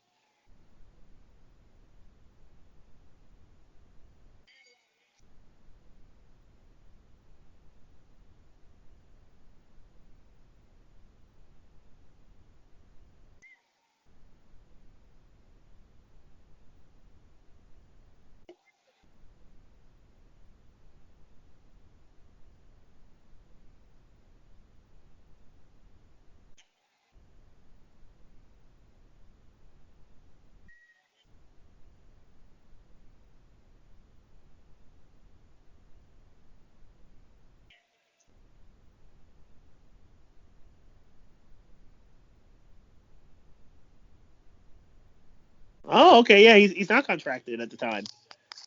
Speaker 3: Oh, okay, yeah, he's not contracted at the time.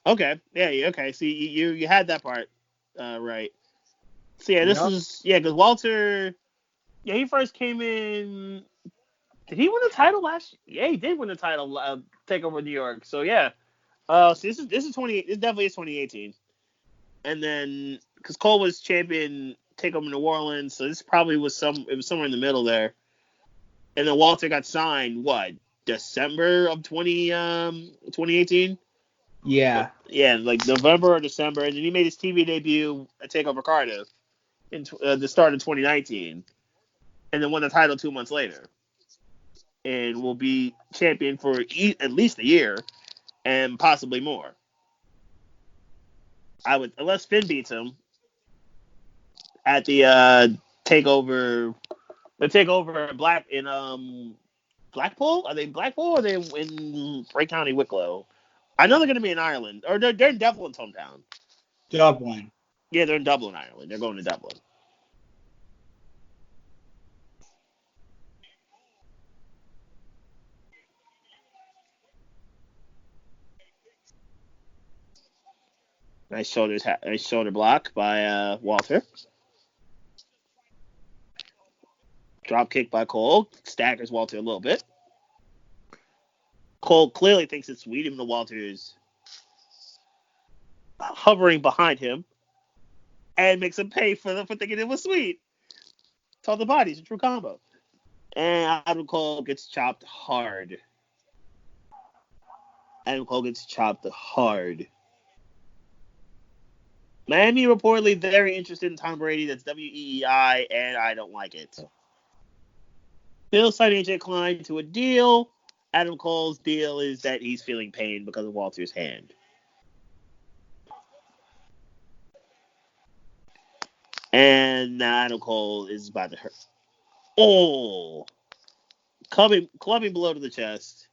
Speaker 3: Okay, yeah, okay. So you had that part right. So yeah, this
Speaker 2: Yep.
Speaker 3: is because Walter, yeah, he first came in. Did he win the title last? Yeah, he did win the title. Take over New York. So yeah. So this is 20. This definitely is 2018. And then because Cole was champion, take over New Orleans. So this probably was It was somewhere in the middle there. And then Walter got signed. What? December of 2018.
Speaker 2: Yeah.
Speaker 3: Yeah, like November or December, and then he made his TV debut at Takeover Cardiff in the start of 2019, and then won the title 2 months later, and will be champion for at least a year and possibly more. Unless Finn beats him at the Takeover, in Blackpool. Are they in Blackpool or are they in Bray County, Wicklow? I know they're going to be in Ireland, or they're in Devlin's hometown.
Speaker 2: Dublin.
Speaker 3: Yeah, they're in Dublin, Ireland. They're going to Dublin. Nice shoulder block by Walter. Drop kick by Cole. Staggers Walter a little bit. Cole clearly thinks it's sweet, even though Walter is hovering behind him. And makes him pay for thinking it was sweet. It's all the bodies, a true combo. And Adam Cole gets chopped hard. Miami reportedly very interested in Tom Brady. That's WEEI, and I don't like it. Bill signed AJ Klein to a deal. Adam Cole's deal is that he's feeling pain because of Walter's hand. And now Adam Cole is about to hurt. Oh! Clubbing below to the chest.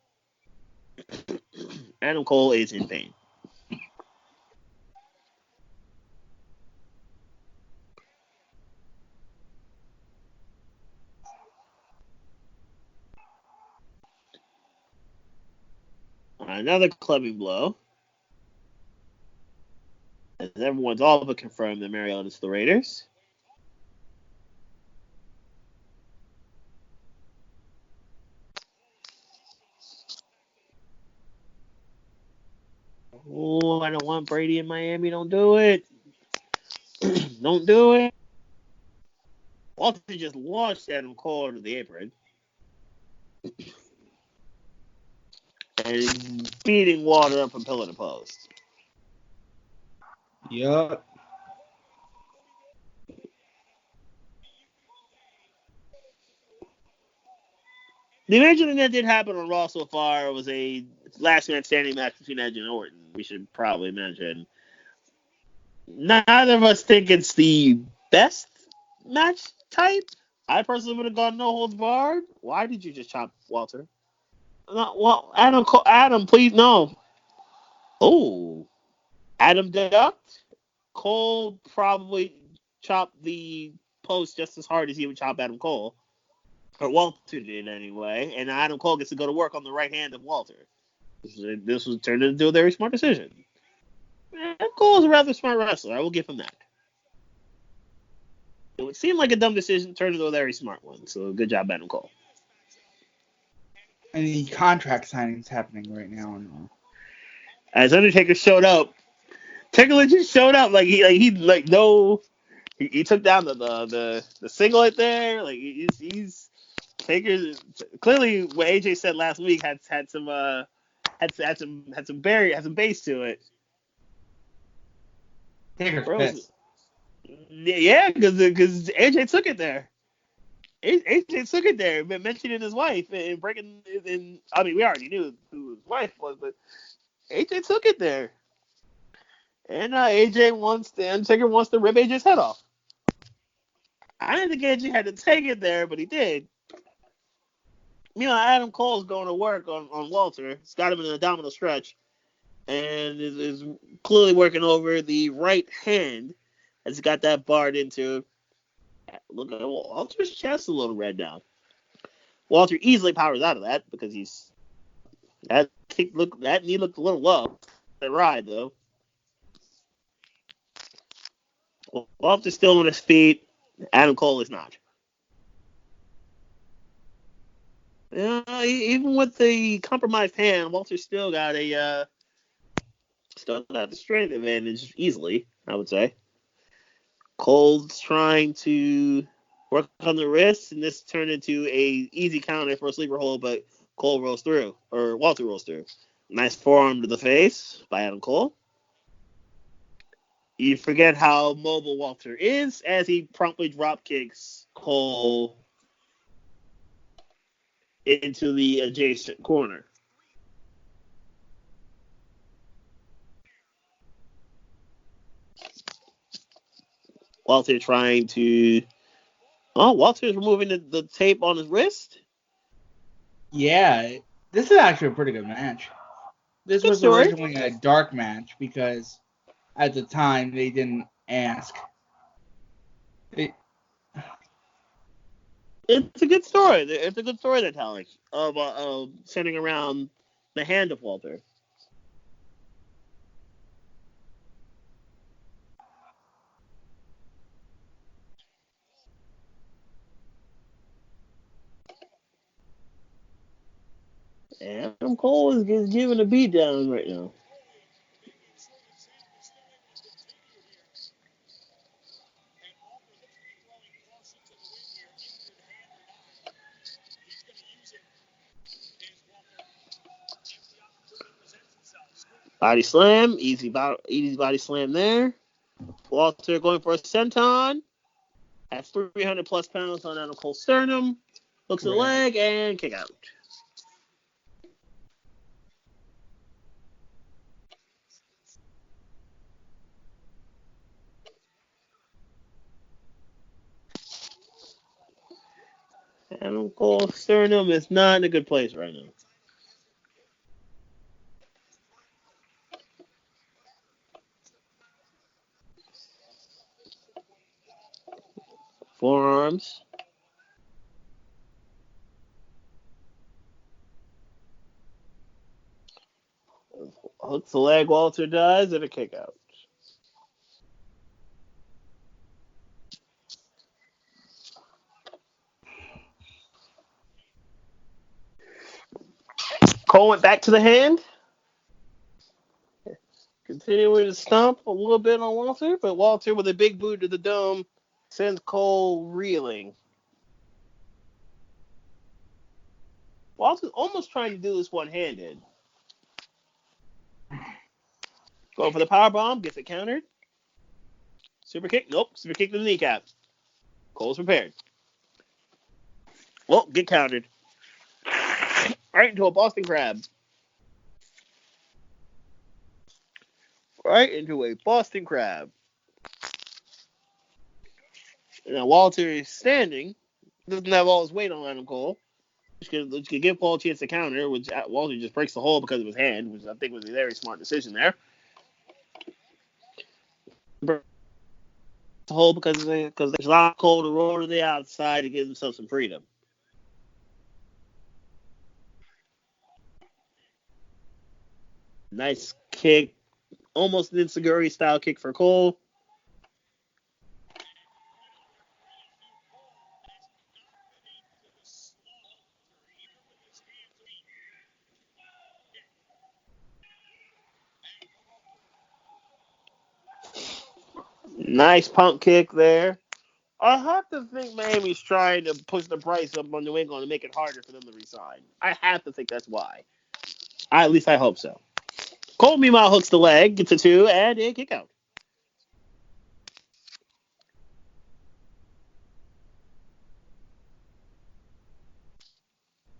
Speaker 3: Adam Cole is in pain. Another clubbing blow. As everyone's all but confirmed that Mariota's the Raiders. Oh, I don't want Brady in Miami. Don't do it. Don't do it. Walter just launched Adam Cole to the apron. And beating Walter up from pillar to post.
Speaker 2: Yup.
Speaker 3: The only that did happen on Raw so far was a last man standing match between Edge and Orton. We should probably mention. Neither of us think it's the best match type. I personally would have gone no holds barred. Why did you just chop Walter? No, well, Adam, please no. Oh, Adam ducked. Cole probably chopped the post just as hard as he would chop Adam Cole. Or Walter did anyway, and Adam Cole gets to go to work on the right hand of Walter. This was turned into a very smart decision. Adam Cole is a rather smart wrestler. I will give him that. It would seem like a dumb decision, turned into a very smart one. So good job, Adam Cole.
Speaker 2: Any contract signings happening right now?
Speaker 3: As Undertaker showed up, Taker just showed up he took down the singlet there. Like he's Taker clearly what AJ said last week had some base to it.
Speaker 2: Taker's pissed.
Speaker 3: Yeah, because AJ took it there. AJ took it there, mentioning his wife and breaking. And I mean, we already knew who his wife was, but AJ took it there. And Undertaker wants to rip AJ's head off. I didn't think AJ had to take it there, but he did. Adam Cole's going to work on Walter. He's got him in an abdominal stretch. And is clearly working over the right hand as he got that barred into. Look at Walter's chest a little red now. Walter easily powers out of that because that knee looked a little low. That ride though. Walter's still on his feet. Adam Cole is not. Even with the compromised hand, Walter still got the strength advantage easily, I would say. Cole's trying to work on the wrist, and this turned into a easy counter for a sleeper hold, but Walter rolls through. Nice forearm to the face by Adam Cole. You forget how mobile Walter is as he promptly drop kicks Cole into the adjacent corner. Walter trying to... Oh, Walter's removing the tape on his wrist?
Speaker 2: Yeah, this is actually a pretty good match. This was originally a dark match because at the time they didn't ask.
Speaker 3: It's a good story. It's a good story they're telling of centering around the hand of Walter. Adam Cole is giving a beat down right now. Body slam, easy body slam there. Walter going for a senton. At 300 plus pounds on Adam Cole's sternum. Hooks the leg and kick out. Adam Cole's sternum is not in a good place right now. Forearms. Hooks the leg, Walter does, and a kick out. Cole went back to the hand. Continuing to stomp a little bit on Walter, but Walter with a big boot to the dome sends Cole reeling. Walter's almost trying to do this one-handed. Going for the powerbomb, gets it countered. Super kick, nope. Super kick to the kneecap. Cole's prepared. Well, get countered. Right into a Boston Crab. Right into a Boston Crab. Now Walter is standing. Doesn't have all his weight on Adam Cole. Which could give Paul a chance to counter, which Walter just breaks the hold because of his hand, which I think was a very smart decision there. The hold because there's a lot of Cole to roll to the outside to give himself some freedom. Nice kick. Almost an Insiguri style kick for Cole. Nice pump kick there. I have to think Miami's trying to push the price up on New England to make it harder for them to resign. I have to think that's why. At least I hope so. Cole, meanwhile, hooks the leg, gets a 2, and a kick out.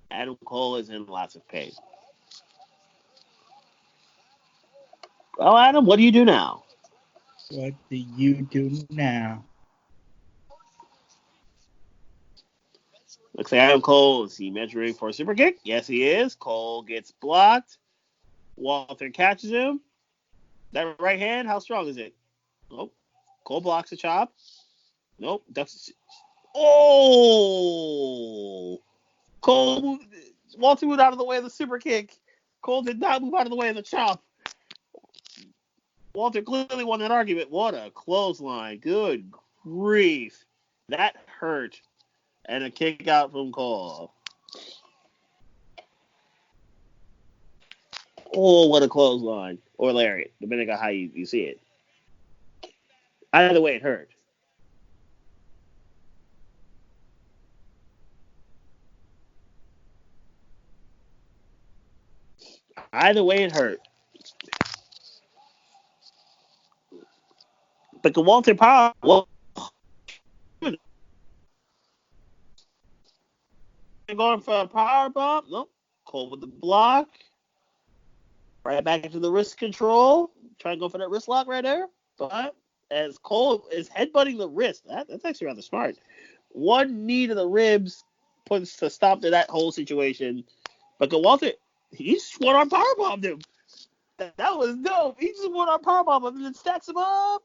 Speaker 3: Adam Cole is in lots of pain. Well, Adam, what do you do now?
Speaker 2: What do you do now?
Speaker 3: Looks like Adam Cole. Is he measuring for a super kick? Yes, he is. Cole gets blocked. Walter catches him. That right hand, how strong is it? Nope. Cole blocks the chop. Nope. Oh! Walter moved out of the way of the super kick. Cole did not move out of the way of the chop. Walter clearly won that argument. What a clothesline. Good grief. That hurt. And a kick out from Cole. Oh, what a clothesline. Or lariat, depending on how you see it. Either way, it hurt. Either way, it hurt. But the Walter Power... going for a power bomb. Nope. Cole with the block. Right back into the wrist control. Try to go for that wrist lock right there. But as Cole is headbutting the wrist, that's actually rather smart. One knee to the ribs puts a stop to that whole situation. But the Walter, he just one-arm powerbombed him. That was dope. He just one-arm powerbombed him and then stacks him up.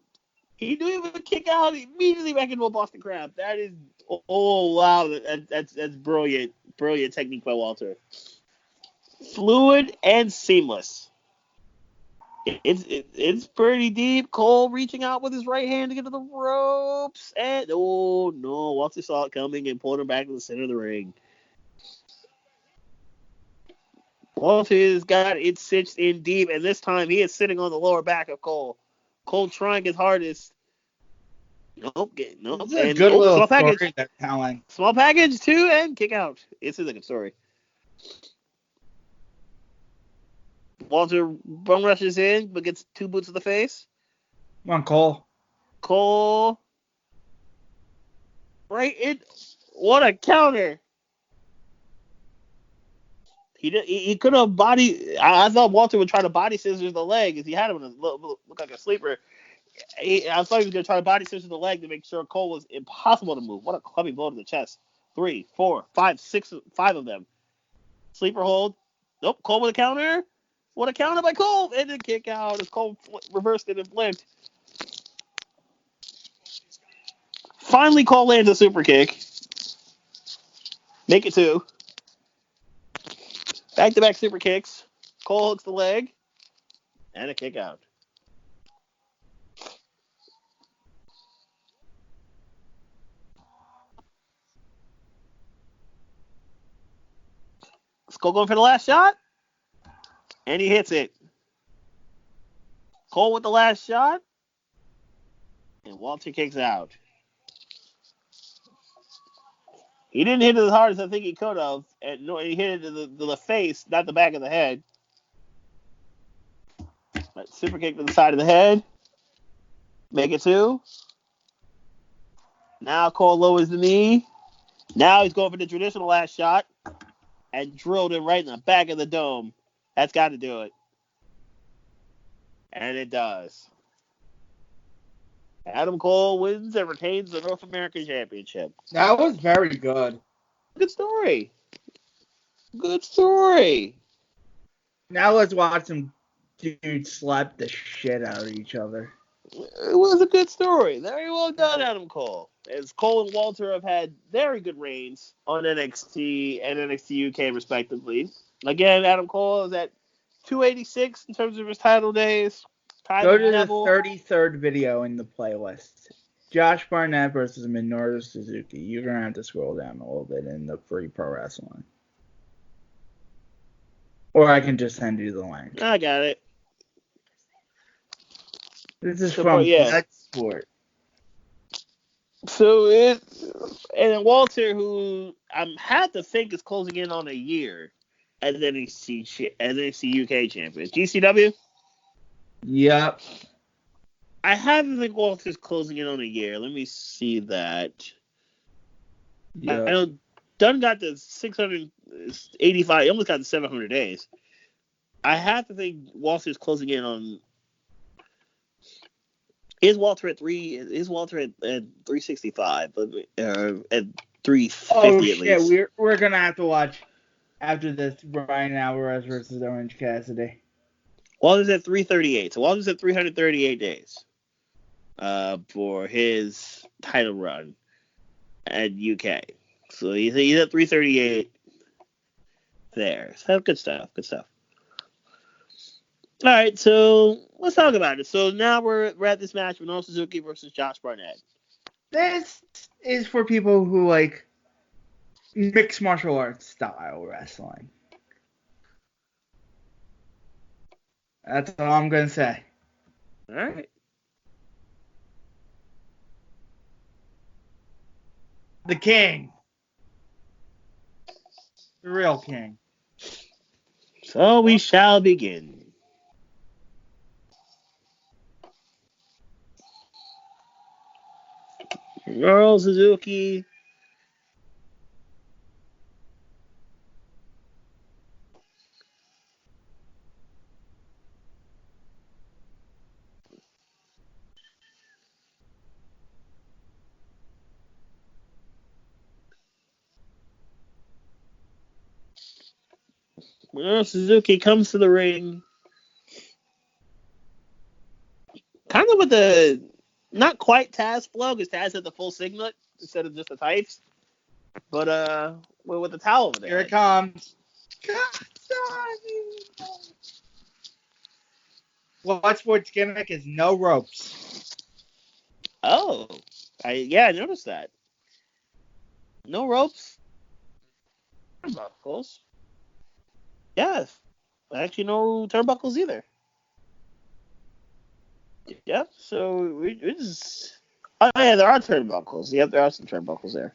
Speaker 3: He knew he would kick out immediately back into a Boston Crab. That is, oh wow, that's brilliant. Brilliant technique by Walter. Fluid and seamless. It's pretty deep. Cole reaching out with his right hand to get to the ropes. And, oh no, Walter saw it coming and pulled him back to the center of the ring. Walter has got it cinched in deep, and this time he is sitting on the lower back of Cole. Cole trying his hardest. Nope.
Speaker 2: It's a
Speaker 3: And
Speaker 2: good little
Speaker 3: small
Speaker 2: story
Speaker 3: package.
Speaker 2: they're telling.
Speaker 3: Small package, 2, and kick out. This is a good story. Walter bum rushes in, but gets 2 boots to the face.
Speaker 2: Come on, Cole.
Speaker 3: Cole. Right in. What a counter. He could have body. I thought Walter would try to body scissors the leg as he had him in look like a sleeper. I thought he was going to try to body scissors the leg to make sure Cole was impossible to move. What a clubby blow to the chest. 3, 4, 5, 6, 5 of them. Sleeper hold. Nope. Cole with a counter. What a counter by Cole. And then kick out as Cole reversed it and flipped. Finally, Cole lands a super kick. Make it 2. Back-to-back super kicks. Cole hooks the leg. And a kick out. Is Cole going for the last shot? And he hits it. Cole with the last shot. And Walter kicks out. He didn't hit it as hard as I think he could have. And no, he hit it to the face, not the back of the head. But super kick to the side of the head. Make it 2. Now Cole lowers the knee. Now he's going for the traditional last shot. And drilled it right in the back of the dome. That's got to do it. And it does. Adam Cole wins and retains the North American Championship.
Speaker 2: That was very good.
Speaker 3: Good story. Good story.
Speaker 2: Now let's watch some dudes slap the shit out of each other.
Speaker 3: It was a good story. Very well done, Adam Cole. As Cole and Walter have had very good reigns on NXT and NXT UK, respectively. Again, Adam Cole is at 286 in terms of his title days.
Speaker 2: Go to the 33rd video in the playlist. Josh Barnett versus Minoru Suzuki. You're going to have to scroll down a little bit in the free pro wrestling. Or I can just send you the link.
Speaker 3: I got it.
Speaker 2: This is from Bloodsport.
Speaker 3: So and Walter, who I had to think is closing in on a year as NXT UK champion. GCW?
Speaker 2: Yep.
Speaker 3: I have to think Walter's closing in on a year. Let me see that.
Speaker 2: Yep.
Speaker 3: I know Dunn got the 685. He almost got the 700 days. I have to think Walter's closing in on. Is Walter at 365? But at 350 at least.
Speaker 2: We're gonna have to watch after this Brian Alvarez versus Orange Cassidy.
Speaker 3: Walter's at 338. So Walter's at 338 days for his title run at UK. So he's at 338 there. So good stuff. Good stuff. All right, so let's talk about it. So now we're at this match with Minoru Suzuki versus Josh Barnett.
Speaker 2: This is for people who like mixed martial arts style wrestling. That's all I'm going to say.
Speaker 3: All right.
Speaker 2: The king. The real king.
Speaker 3: So we shall begin. Minoru Suzuki. Minoru Suzuki comes to the ring. Kind of with the not quite Taz flow, because Taz had the full singlet instead of just the tights. But with the towel over there.
Speaker 2: Here it comes. Bloodsport's gimmick is no ropes.
Speaker 3: Oh, I noticed that. No ropes. Buckles. Yes. Actually, no turnbuckles either. Yep. So we just. Oh yeah, there are turnbuckles. Yep, there are some turnbuckles there.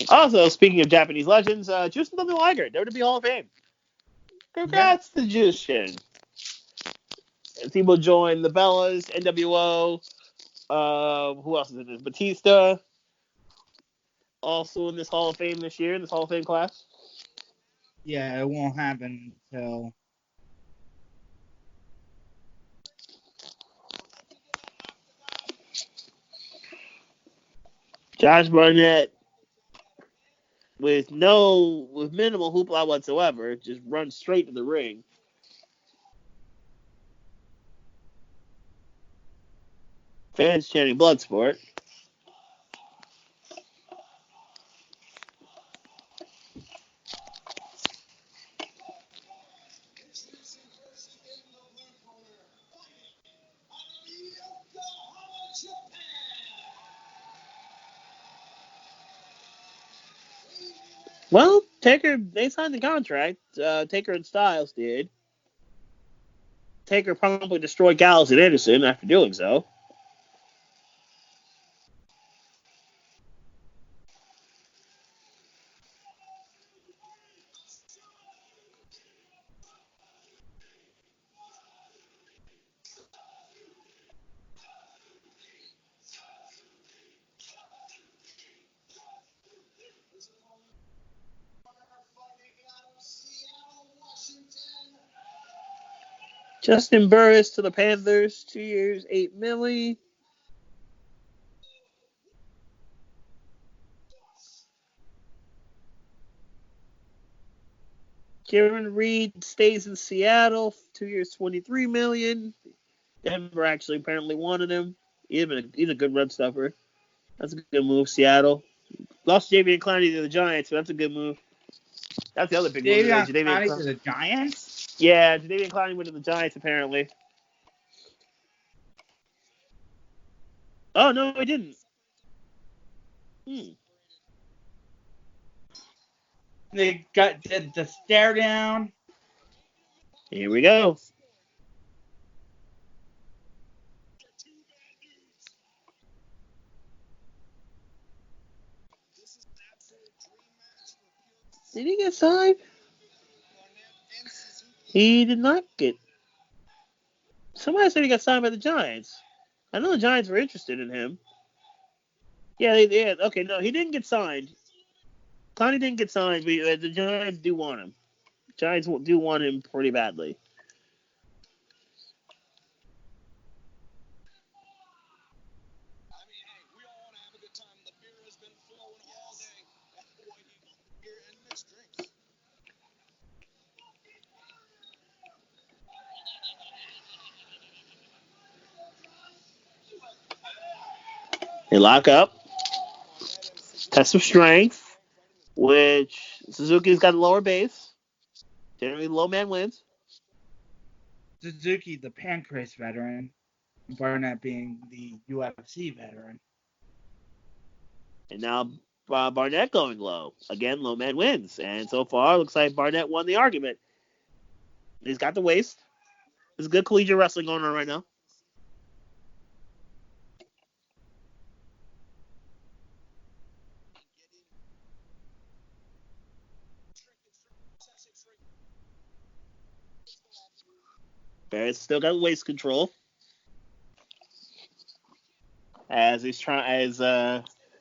Speaker 3: Also, speaking of Japanese legends, Jushin W. Liger, WWE Hall of Fame. Congrats to Jushin. As he will join the Bellas, NWO. Who else is in this? Batista. Also in this Hall of Fame this year, in this Hall of Fame class.
Speaker 2: Yeah, it won't happen until.
Speaker 3: Josh Barnett, with minimal hoopla whatsoever, just runs straight to the ring. Fans chanting Bloodsport. Well, Taker, they signed the contract. Taker and Styles did. Taker promptly destroyed Gallows and Anderson after doing so. Justin Burris to the Panthers, 2 years, $8 million. Kieran Reed stays in Seattle, 2 years, $23 million. Denver actually apparently wanted him. He's a good run stuffer. That's a good move, Seattle. Lost Jadeveon Clowney to the Giants, so that's a good move. That's the other big move today.
Speaker 2: Jadeveon Clowney to the Giants?
Speaker 3: Yeah, Jadeveon Clowney went to the Giants, apparently. Oh, no, he didn't.
Speaker 2: They did the stare down.
Speaker 3: Here we go. Did he get signed? He did not get. Somebody said he got signed by the Giants. I know the Giants were interested in him. Yeah, they did. Okay, no, he didn't get signed. Clowney didn't get signed, but the Giants do want him. Giants do want him pretty badly. They lock up. Test of strength, which Suzuki's got a lower base. Generally, low man wins.
Speaker 2: Suzuki, the Pancrase veteran, Barnett being the UFC veteran.
Speaker 3: And now Barnett going low. Again, low man wins. And so far, looks like Barnett won the argument. He's got the waist. There's good collegiate wrestling going on right now. Barrett's still got waist control. As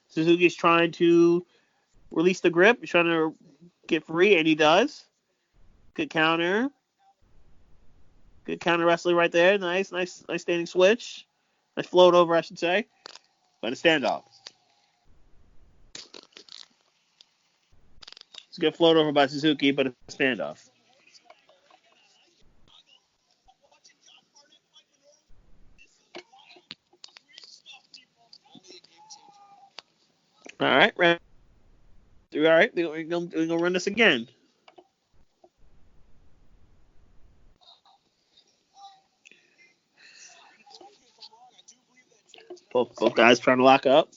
Speaker 3: Suzuki's trying to release the grip. He's trying to get free, and he does. Good counter. Good counter wrestling right there. Nice standing switch. Nice float over, I should say. But a standoff. It's a good float over by Suzuki, but a standoff. All right, we're gonna run this again. Both guys trying to lock up.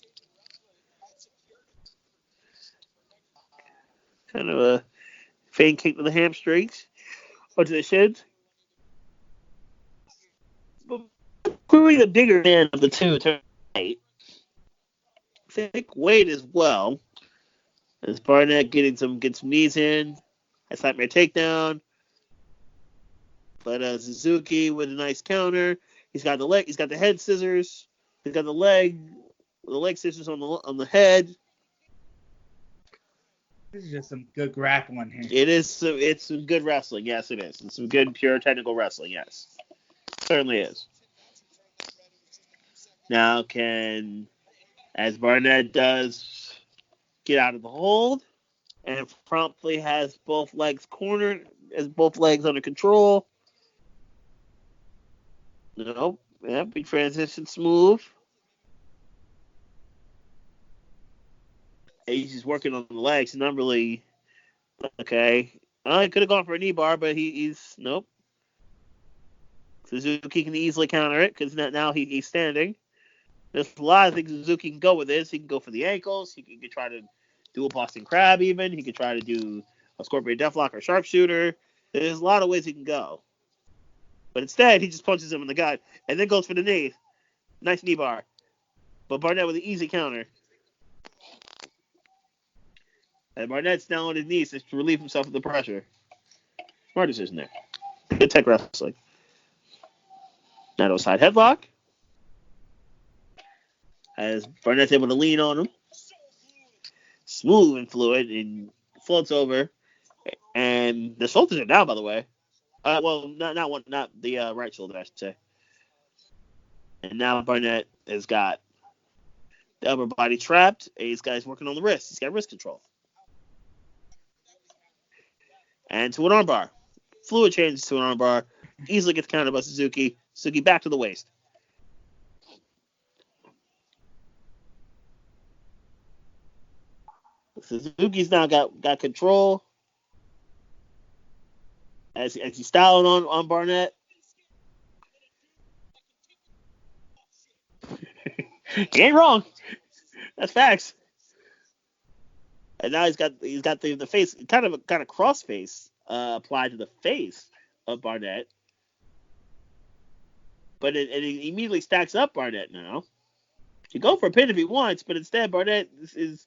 Speaker 3: Kind of a Feint kick to the hamstrings. Onto the shins. Clearly the bigger man of the two tonight. Thick weight as well. As Barnett gets some knees in. A Nightmare takedown. But Suzuki with a nice counter. He's got the leg. He's got the head scissors. He's got the leg scissors on the head.
Speaker 2: This is just some good grappling here.
Speaker 3: It's some good wrestling. Yes, it is. It's some good, pure technical wrestling. Yes, certainly is. Now as Barnett does get out of the hold and promptly has both legs cornered, has both legs under control. Nope. Yep, we transition smooth. He's just working on the legs. He's not really okay. He could have gone for a knee bar, but he's nope. Suzuki can easily counter it because now he's standing. There's a lot of things Suzuki can go with this. He can go for the ankles. He could try to do a Boston Crab even. He could try to do a Scorpion Deathlock or Sharpshooter. There's a lot of ways he can go. But instead, he just punches him in the gut and then goes for the knee. Nice knee bar. But Barnett with an easy counter. And Barnett's down on his knees to relieve himself of the pressure. Smart decision there. Good tech wrestling. Nato side headlock. As Barnett's able to lean on him. Smooth and fluid and floats over. And the shoulders are down, by the way. Not the right shoulder, I should say. And now Barnett has got the upper body trapped. And he's working on the wrist. He's got wrist control. And to an armbar. Fluid changes to an armbar. Easily gets countered by Suzuki. Suzuki back to the waist. Suzuki's now got control. As he's styling on Barnett. He ain't wrong. That's facts. And now he's got the face kind of cross face applied to the face of Barnett. But it immediately stacks up Barnett now. He go for a pin if he wants, but instead Barnett is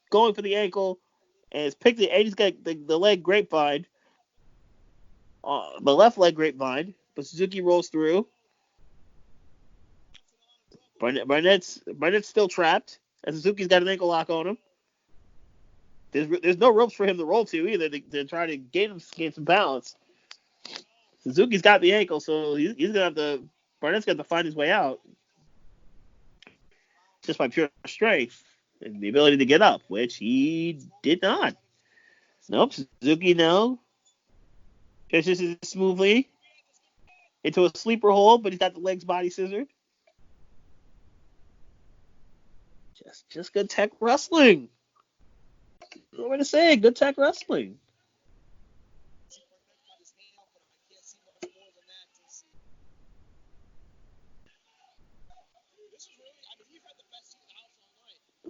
Speaker 3: going for the ankle and he's got the leg grapevine. The left leg grapevine, but Suzuki rolls through. Barnett's still trapped, and Suzuki's got an ankle lock on him. There's no ropes for him to roll to either to try to gain some balance. Suzuki's got the ankle, so he's gonna have to. Barnett's got to find his way out just by pure strength and the ability to get up, which he did not. Nope, Suzuki now transitions smoothly into a sleeper hold, but he's got the legs body scissored. Just good tech wrestling. What am I to say? Good tech wrestling.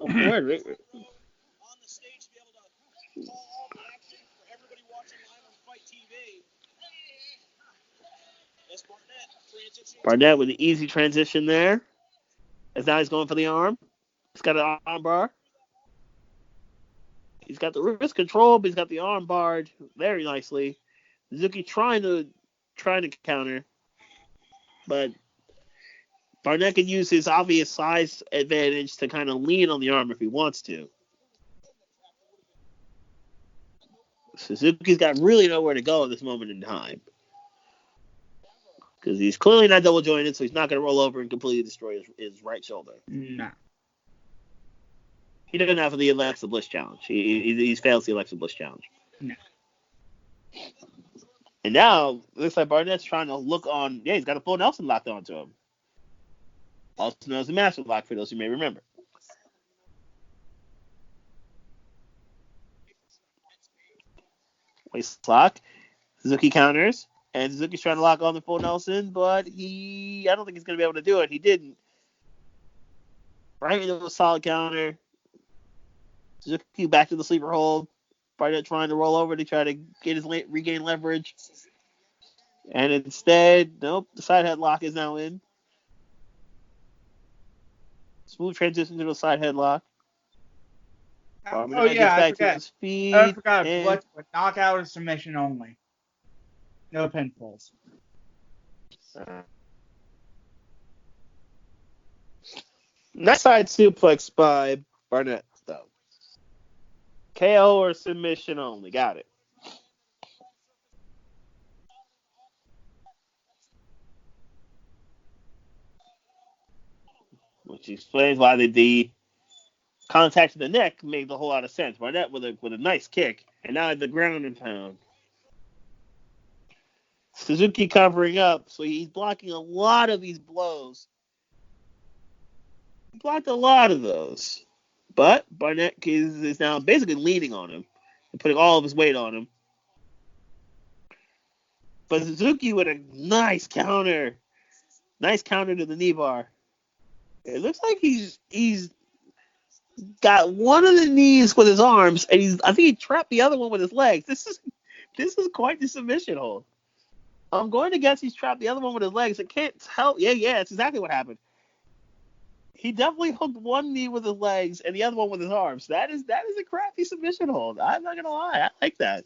Speaker 3: Oh, word. On the stage to be able to call action for everybody watching live on Fight TV. Barnett with an easy transition there. As now he's going for the arm. He's got an arm bar. He's got the wrist control, but he's got the arm barred very nicely. Suzuki trying to counter, but Barnett can use his obvious size advantage to kind of lean on the arm if he wants to. Suzuki's got really nowhere to go at this moment in time. Because he's clearly not double jointed, so he's not going to roll over and completely destroy his right shoulder.
Speaker 2: Nah.
Speaker 3: He doesn't have the Alexa Bliss challenge. He's failed the Alexa Bliss challenge.
Speaker 2: No.
Speaker 3: And now, looks like Barnett's trying to look on. Yeah, he's got a full Nelson locked onto him. Also known as the Master Lock, for those who may remember. Waist lock. Suzuki counters. And Suzuki's trying to lock on the full Nelson, but I don't think he's going to be able to do it. He didn't. Right into a solid counter. Suzuki back to the sleeper hold. Barnett trying to roll over to try to get his regain leverage. And instead, nope, the side headlock is now in. Smooth transition to the side headlock.
Speaker 2: Oh, yeah,
Speaker 3: gets
Speaker 2: I
Speaker 3: back to
Speaker 2: forgot.
Speaker 3: his feet.
Speaker 2: I forgot.
Speaker 3: And
Speaker 2: Blitz with knockout or submission only. No pinfalls.
Speaker 3: Next side suplex by Barnett, though. KO or submission only. Got it. Which explains why the contact to the neck made a whole lot of sense. Barnett with a nice kick, and now at the ground and pound. Suzuki covering up, so he's blocking a lot of these blows. He blocked a lot of those. But Barnett is now basically leaning on him and putting all of his weight on him. But Suzuki with a nice counter. Nice counter to the knee bar. It looks like he's got one of the knees with his arms, and I think he trapped the other one with his legs. This is quite the submission hold. I'm going to guess he's trapped the other one with his legs. I can't tell. Yeah, that's exactly what happened. He definitely hooked one knee with his legs and the other one with his arms. That is a crafty submission hold. I'm not gonna lie, I like that.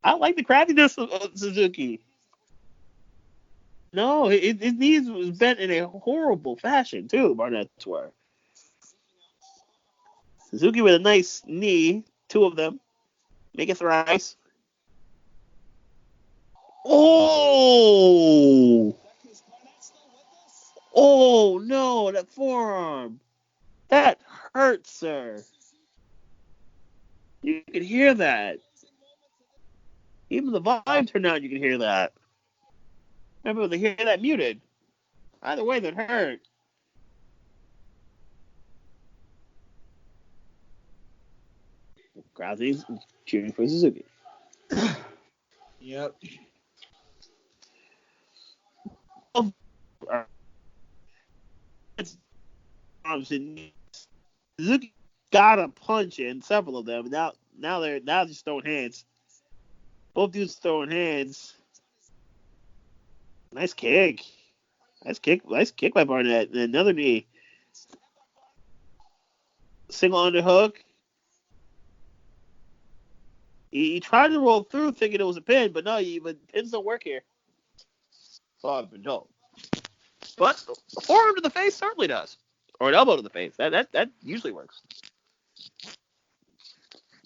Speaker 3: I like the craftiness of Suzuki. No, his knees was bent in a horrible fashion too. Barnett's were. Suzuki with a nice knee, two of them, make it thrice. Oh! Oh no, that forearm. That hurts, sir. You can hear that. Even the volume turned down, you can hear that. Remember, they hear that muted. Either way, that hurt. Krause's cheering for Suzuki.
Speaker 2: Yep.
Speaker 3: Suzuki got a punch in several of them. Now they're just throwing hands. Both dudes throwing hands. Nice kick. Nice kick by Barnett. And another knee. Single underhook. He tried to roll through thinking it was a pin, but no, pins don't work here. So I've been told. But a forearm to the face certainly does. Or an elbow to the face. That usually works.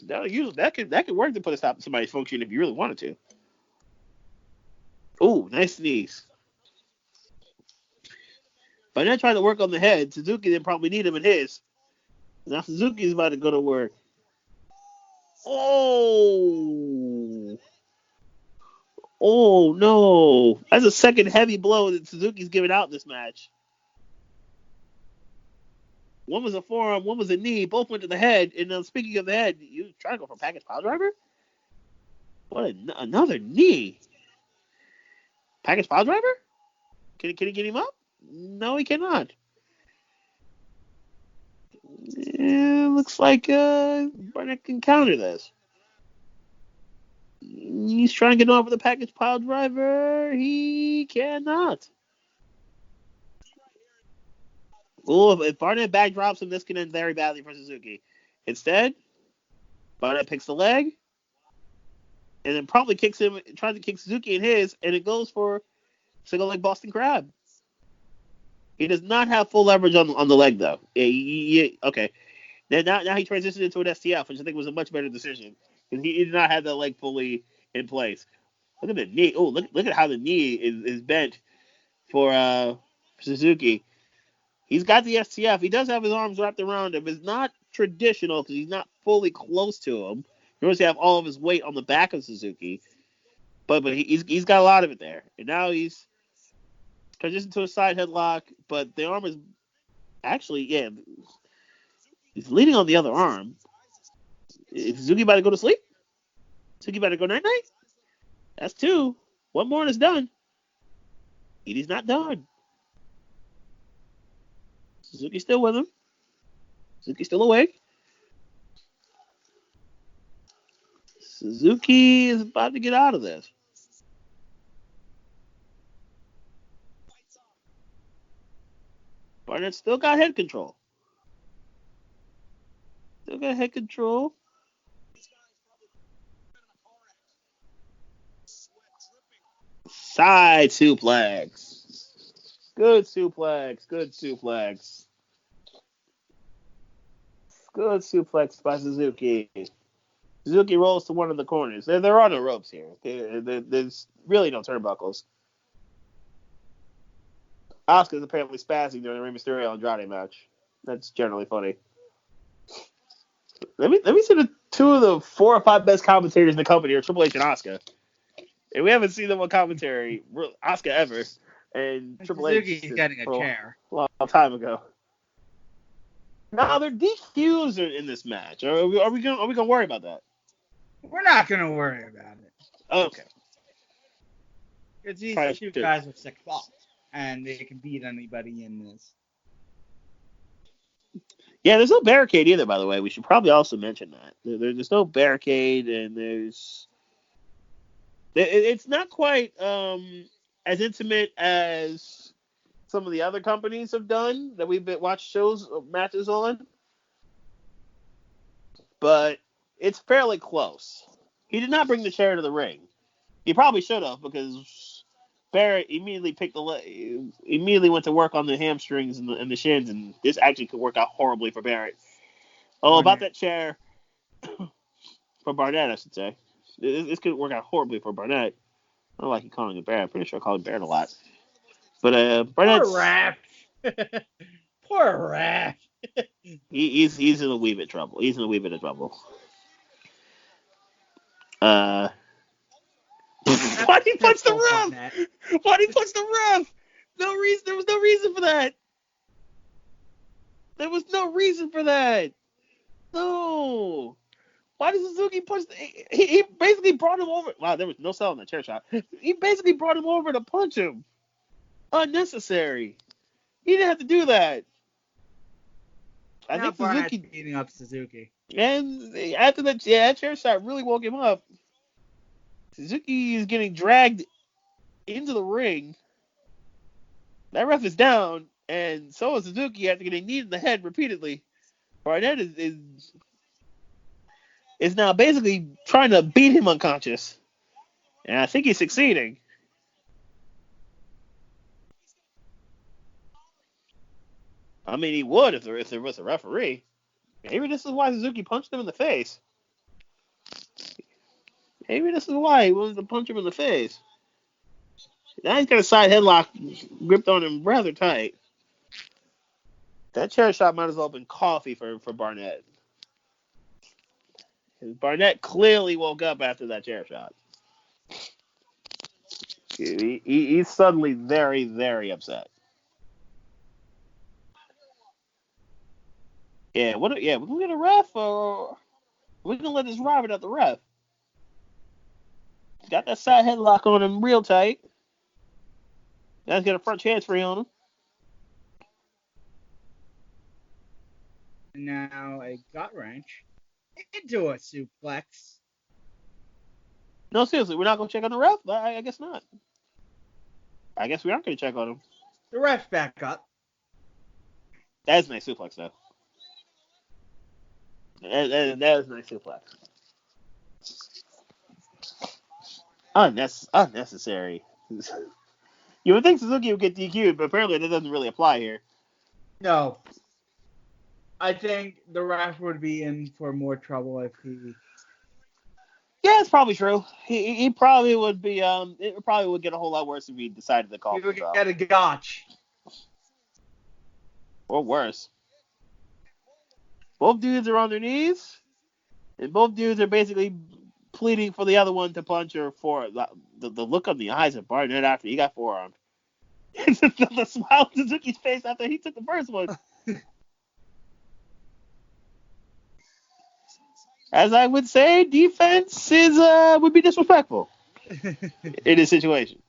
Speaker 3: That could work to put a stop to somebody's function if you really wanted to. Ooh, nice knees. But then trying to work on the head. Suzuki didn't probably need him in his. Now Suzuki's about to go to work. Oh! Oh, no. That's a second heavy blow that Suzuki's given out in this match. One was a forearm, one was a knee. Both went to the head. And speaking of the head, you trying to go for a package pile driver? What another knee. Package pile driver? Can he get him up? No, he cannot. Looks like Barnett can counter this. He's trying to get over the package pile driver. He cannot. Oh, if Barnett backdrops him, this can end very badly for Suzuki. Instead, Barnett picks the leg, and then probably kicks him, tries to kick Suzuki in his, and it goes for single leg Boston Crab. He does not have full leverage on the leg, though. Okay. Now he transitioned into an STF, which I think was a much better decision. Because he did not have the leg fully in place. Look at the knee. Oh, look at how the knee is bent for Suzuki. He's got the STF. He does have his arms wrapped around him. It's not traditional because he's not fully close to him. He doesn't have all of his weight on the back of Suzuki. But he's got a lot of it there. And now he's transitioned to a side headlock, but the arm is actually, he's leaning on the other arm. Is Suzuki about to go to sleep? Suzuki about to go night-night? That's two. One more and it's done. He's not done. Suzuki's still with him. Suzuki's still awake. Suzuki is about to get out of this. Barnett still got head control. Side suplex. Good suplex. Good suplex by Suzuki. Suzuki rolls to one of the corners. There are no ropes here. There's really no turnbuckles. Asuka's apparently spazzing during the Rey Mysterio Andrade match. That's generally funny. Let me see the two of the 4 or 5 best commentators in the company are Triple H and Asuka. And we haven't seen them on commentary, Asuka ever, and Triple H.
Speaker 2: Suzuki's getting a chair.
Speaker 3: A long time ago. Now they're DQs in this match. Are we gonna worry about that?
Speaker 2: We're not gonna worry about it.
Speaker 3: Okay.
Speaker 2: Because these two guys are sick balls, and they can beat anybody in this.
Speaker 3: Yeah, there's no barricade either, by the way. We should probably also mention that. There's no barricade, and it's not quite as intimate as some of the other companies have done that we've watched matches on. But it's fairly close. He did not bring the chair to the ring. He probably should have, because Barrett immediately went to work on the hamstrings and the shins, and this actually could work out horribly for Barrett. Oh, about that chair for Barnett, I should say. This could work out horribly for Barnett. I don't like you calling him Barrett. I'm pretty sure I call him Barrett a lot. But Barnett's...
Speaker 2: Poor Raph. Poor Raph.
Speaker 3: He's in a wee bit of trouble. Why'd he punch the ref? Why'd he punch the ref? No reason. There was no reason for that. There was no reason for that. No. Why did Suzuki punch? He basically brought him over. Wow, there was no selling that chair shot. He basically brought him over to punch him. Unnecessary. He didn't have to do that. I think Suzuki
Speaker 2: beating up Suzuki.
Speaker 3: And after that chair shot really woke him up. Suzuki is getting dragged into the ring. That ref is down, and so is Suzuki after getting kneed in the head repeatedly. Barnett is now basically trying to beat him unconscious. And I think he's succeeding. I mean, he would if there was a referee. Maybe this is why Suzuki punched him in the face. Maybe this is why he wanted to punch him in the face. Now he's got a side headlock gripped on him rather tight. That chair shot might as well have been coffee for Barnett. Barnett clearly woke up after that chair shot. He's suddenly very, very upset. Yeah, we're gonna get a ref, or we're gonna let this ride without the ref. Got that side headlock on him real tight. Guy's got a front chance free on him.
Speaker 2: Now a gut wrench into a suplex.
Speaker 3: No, seriously, we're not gonna check on the ref? I guess not. I guess we aren't gonna check on him.
Speaker 2: The ref's back up.
Speaker 3: That is a nice suplex, though. That is a nice suplex. Unnecessary. You would think Suzuki would get DQ'd, but apparently that doesn't really apply here.
Speaker 2: No. I think the ref would be in for more trouble if he...
Speaker 3: Yeah, it's probably true. He probably would be, it probably would get a whole lot worse if he decided to call.
Speaker 2: He would get a gotch.
Speaker 3: Or worse. Both dudes are on their knees, and both dudes are basically pleading for the other one to punch her for the look on the eyes of Barnett after he got forearmed. the smile on Suzuki's face after he took the first one. As I would say, defense would be disrespectful in this situation.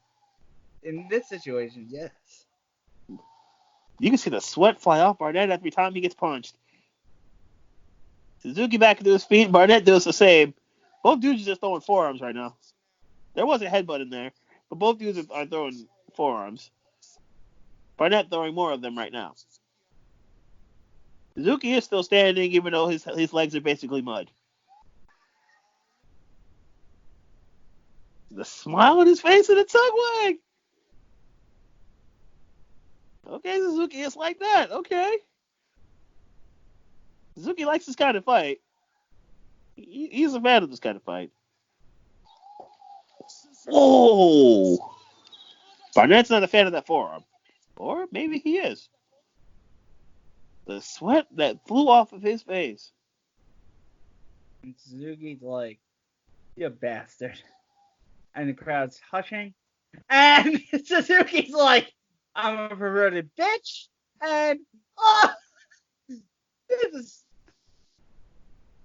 Speaker 2: In this situation, yes.
Speaker 3: You can see the sweat fly off Barnett every time he gets punched. Suzuki back into his feet. Barnett does the same. Both dudes are just throwing forearms right now. There was a headbutt in there, but both dudes are throwing forearms. Barnett throwing more of them right now. Suzuki is still standing, even though his legs are basically mud. The smile on his face and the tongue wag. Okay, Suzuki, it's like that. Okay. Suzuki likes this kind of fight. He's a fan of this kind of fight. Whoa! Barnett's not a fan of that forearm. Or maybe he is. The sweat that flew off of his face.
Speaker 2: And Suzuki's like, you bastard. And the crowd's hushing. And Suzuki's like, I'm a perverted bitch. And, this is,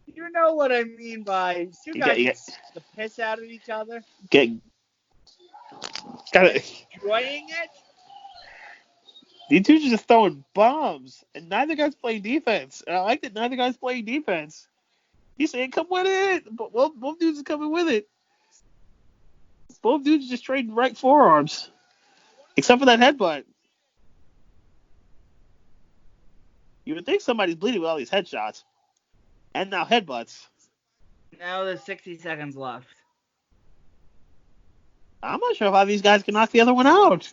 Speaker 2: you know what I mean by two guys get the piss out of each other.
Speaker 3: Gotta,
Speaker 2: enjoying it.
Speaker 3: These dudes are just throwing bombs, and neither guy's playing defense. And I like that neither guy's playing defense. He's saying, come with it. But both dudes are coming with it. Both dudes just trading right forearms. Except for that headbutt. You would think somebody's bleeding with all these headshots. And now headbutts.
Speaker 2: Now there's 60 seconds left.
Speaker 3: I'm not sure if either of these guys can knock the other one out.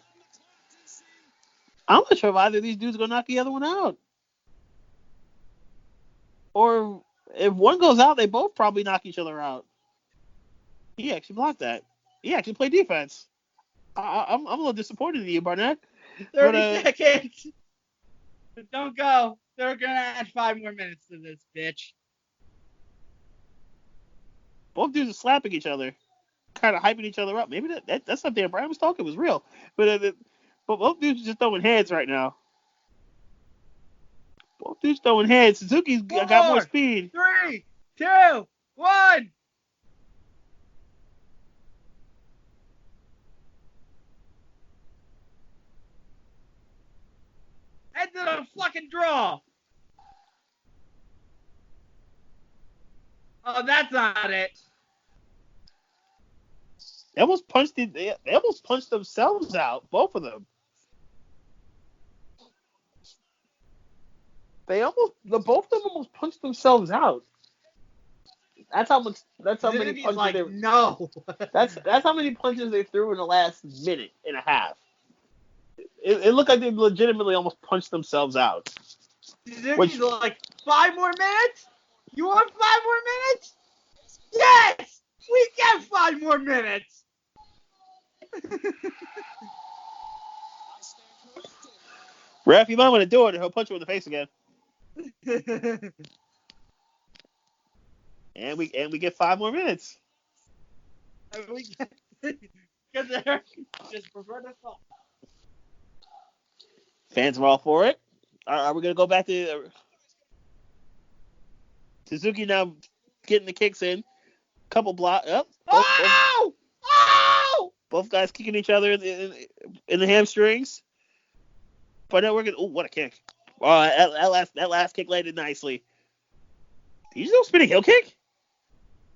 Speaker 3: I'm not sure if either of these dudes are going to knock the other one out. Or if one goes out, they both probably knock each other out. He actually blocked that. He actually played defense. I'm a little disappointed in you, Barnett.
Speaker 2: 30 seconds. But don't go. They're going to add 5 more minutes to this, bitch.
Speaker 3: Both dudes are slapping each other. Kind of hyping each other up. Maybe that's something Brian was talking was real. But both dudes are just throwing heads right now. Both dudes throwing heads. Suzuki's got more speed.
Speaker 2: 3, 2, 1. End of the fucking draw. Oh, that's not it.
Speaker 3: They almost punched themselves out, both of them. Both of them almost punched themselves out. That's how many punches
Speaker 2: like, no.
Speaker 3: That's how many punches they threw in the last minute and a half. It looked like they legitimately almost punched themselves out.
Speaker 2: Suzuki's like, 5 more minutes? You want 5 more minutes? Yes! We get 5 more minutes!
Speaker 3: Ref, you might want to do it or he'll punch you in the face again. And we get 5 more minutes.
Speaker 2: Because they're just prefer to fall.
Speaker 3: Fans are all for it. Are we going to go back to Suzuki now getting the kicks in? Couple block up. Both guys kicking each other in the hamstrings. But now we're going. Oh, what a kick! That last kick landed nicely. Did you know spinning heel kick?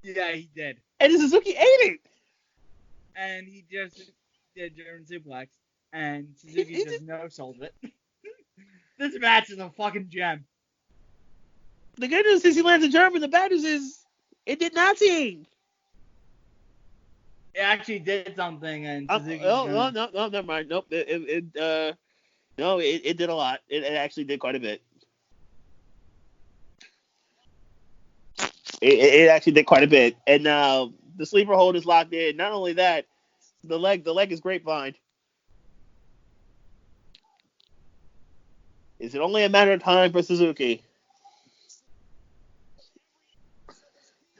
Speaker 2: Yeah, he did.
Speaker 3: And Suzuki ate it.
Speaker 2: And he just did German suplex. And Suzuki just no-sold it. This match is a fucking gem.
Speaker 3: The good news is he lands a German. The bad news is it did nothing.
Speaker 2: It actually did something, and Suzuki.
Speaker 3: No, never mind. Nope. It did a lot. It actually did quite a bit. It actually did quite a bit. And now the sleeper hold is locked in. Not only that, the leg is grapevine. Is it only a matter of time for Suzuki?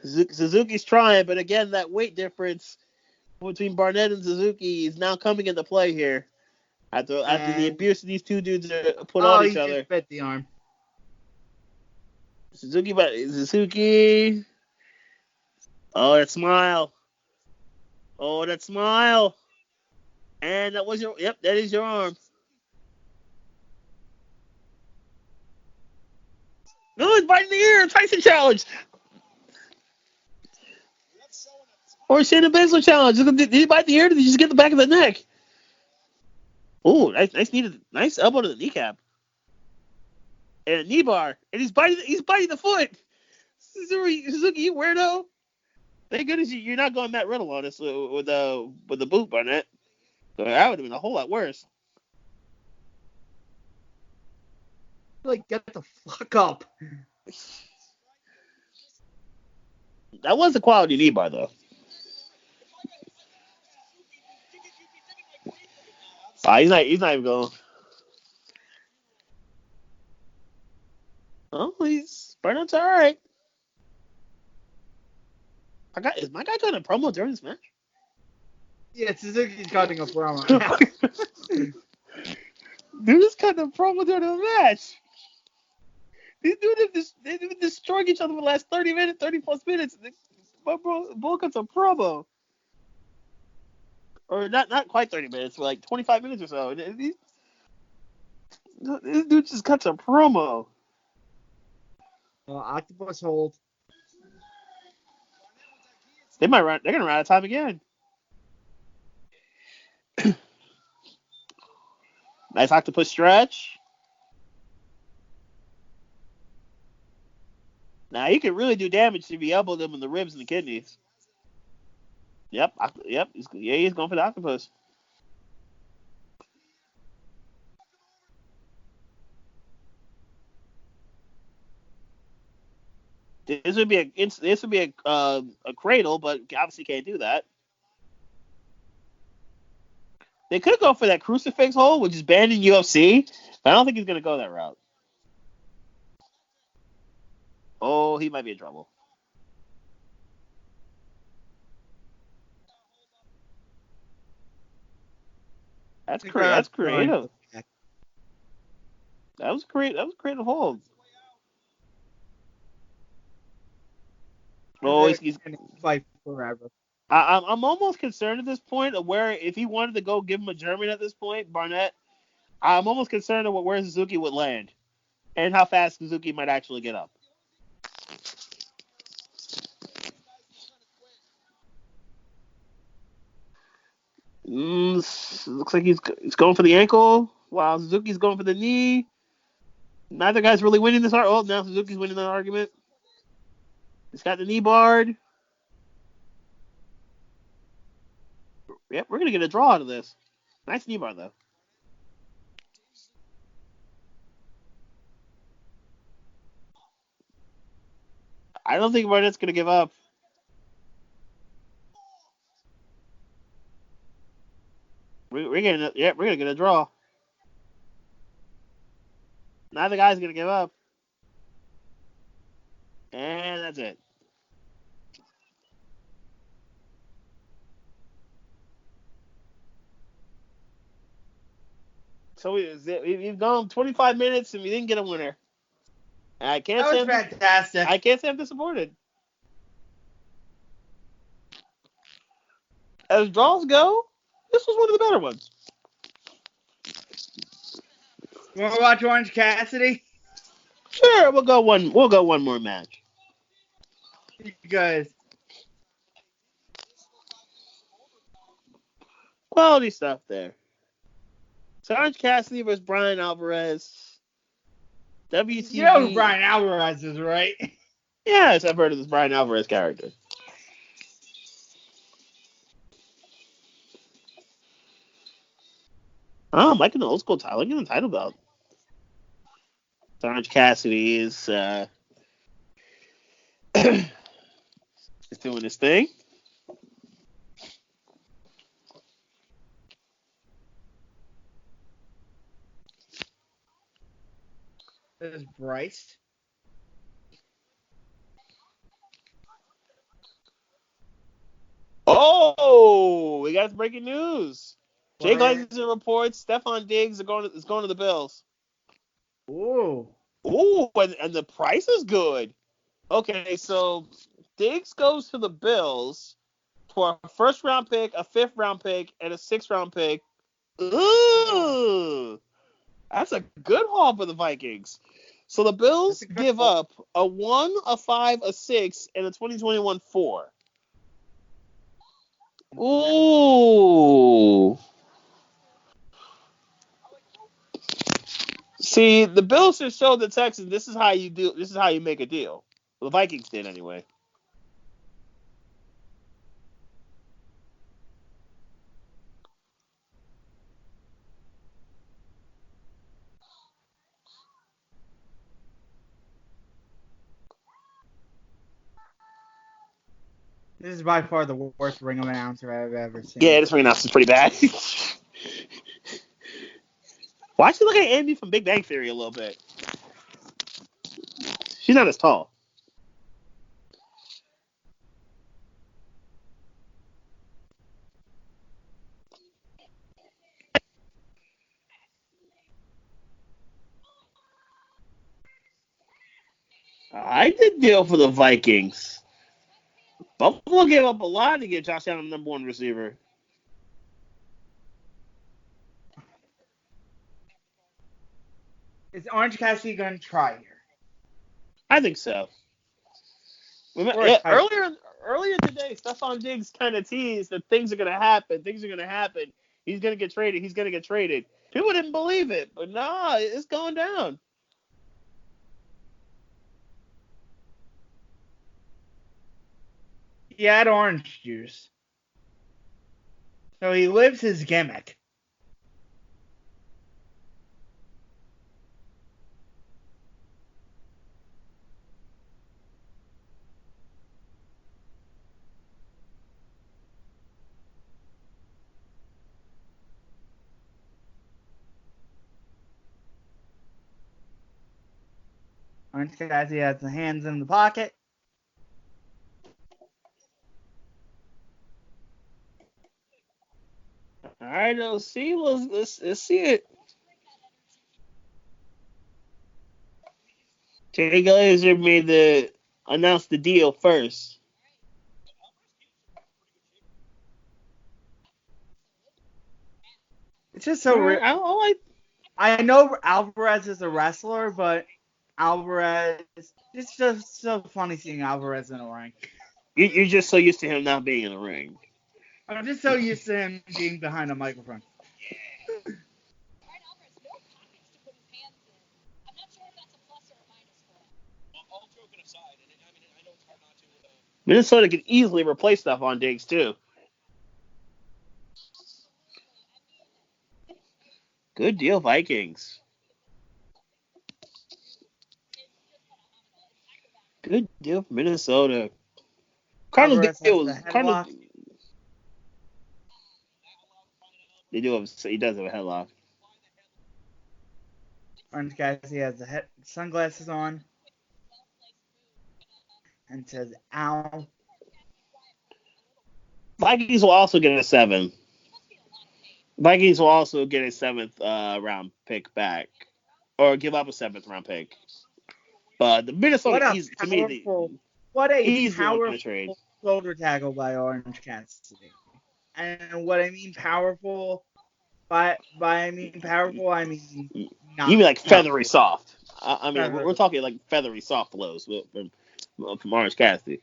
Speaker 3: Suzuki's trying, but again, that weight difference between Barnett and Suzuki is now coming into play here. After the abuse these two dudes put on each other.
Speaker 2: He just bit the arm.
Speaker 3: Suzuki. Oh, that smile. And that was that is your arm. No, it's biting the ear. Tyson challenge. Or Shayna Baszler challenge. Did he bite the ear? Did he just get the back of the neck? Ooh, nice elbow to the kneecap. And a knee bar. And he's biting the foot. Suzuki, you weirdo. Thank goodness you're not going Matt Riddle on us with the boot, Barnett. That would have been a whole lot worse.
Speaker 2: Like, get the fuck up.
Speaker 3: That was a quality knee bar, though. He's not even going. Oh, Barnett's all right. Is my guy cutting a promo during this match?
Speaker 2: Yeah, Suzuki's cutting a promo.
Speaker 3: Dude is cutting a promo during the match. These dudes they've been destroying each other for the last 30 plus minutes. My Bull cuts a promo. Or not quite 30 minutes, but like 25 minutes or so. This dude just cuts a promo.
Speaker 2: Octopus hold.
Speaker 3: They're gonna run out of time again. Nice octopus stretch. Now he can really do damage if he elbowed them in the ribs and the kidneys. Yep. He's going for the octopus. This would be a cradle, but obviously can't do that. They could go for that crucifix hold, which is banned in UFC, but I don't think he's gonna go that route. Oh, he might be in trouble. That's creative. That was creative hold. Oh, he's
Speaker 2: gonna fight forever.
Speaker 3: I'm almost concerned at this point of where if he wanted to go give him a German at this point, Barnett, I'm almost concerned of where Suzuki would land and how fast Suzuki might actually get up. Looks like he's going for the ankle while Suzuki's going for the knee. Neither guy's really winning this argument. Oh, now Suzuki's winning the argument. He's got the knee barred. Yep, we're going to get a draw out of this. Nice knee bar, though. I don't think Barnett's going to give up. We're going to get a draw. Neither guy's going to give up. And that's it. So we've gone 25 minutes and we didn't get a winner. I can't
Speaker 2: That was fantastic.
Speaker 3: I can't say I'm disappointed. As draws go, this was one of the better ones.
Speaker 2: You want to watch Orange Cassidy?
Speaker 3: Sure, we'll go one more match.
Speaker 2: You guys.
Speaker 3: Quality stuff there. So Orange Cassidy versus Brian Alvarez. WTV.
Speaker 2: You know who Brian Alvarez is, right?
Speaker 3: Yes, I've heard of this Brian Alvarez character. Oh, Mike in the old school title. Look at the title belt. So Orange Cassidy is doing his thing.
Speaker 2: This is Bryce.
Speaker 3: Oh, we got breaking news. Jay Gleason reports Stephon Diggs is going to the Bills.
Speaker 2: Ooh,
Speaker 3: and the price is good. Okay, so Diggs goes to the Bills for a first round pick, a fifth round pick, and a 6th round pick. Ooh, that's a good haul for the Vikings. So the Bills give up a 1, a 5, a 6, and a 2021 4. Ooh. See, the Bills just showed the Texans this is how you do. This is how you make a deal. The Vikings did anyway.
Speaker 2: This is by far the worst ring announcer I've ever seen.
Speaker 3: Yeah, this ring announcer is pretty bad. Why don't you look at Andy from Big Bang Theory a little bit? She's not as tall. I did deal for the Vikings. Buffalo gave up a lot to get Josh Allen the number one receiver.
Speaker 2: Is Orange Cassidy going to try here?
Speaker 3: I think so. Earlier today, Stephon Diggs kind of teased that things are going to happen. Things are going to happen. He's going to get traded. He's going to get traded. People didn't believe it, but nah, it's going down.
Speaker 2: He had orange juice. So he lives his gimmick. Orange Cassidy has the hands in the pocket.
Speaker 3: All right, let's see. Let's see it. Jay Glazer announced the deal first.
Speaker 2: It's just so real. I know Alvarez is a wrestler, but Alvarez, it's just so funny seeing Alvarez in a ring.
Speaker 3: You're just so used to him not being in the ring.
Speaker 2: I'm just so used to him being behind a microphone.
Speaker 3: Minnesota can easily replace stuff on Diggs too. Good deal, Vikings. Good deal for Minnesota. Cardinals deal was Cardinals. He does have a headlock.
Speaker 2: Orange Cassidy has the sunglasses on and says, "Ow."
Speaker 3: Vikings will also get a 7. Vikings will also get a 7th round pick back, or give up a 7th round pick. But the Minnesota,
Speaker 2: what a powerful shoulder tackle by Orange Cassidy. And what I mean powerful, I mean not.
Speaker 3: You mean like feathery soft? I mean,
Speaker 2: feathery.
Speaker 3: We're talking like feathery soft blows from Orange Cassidy.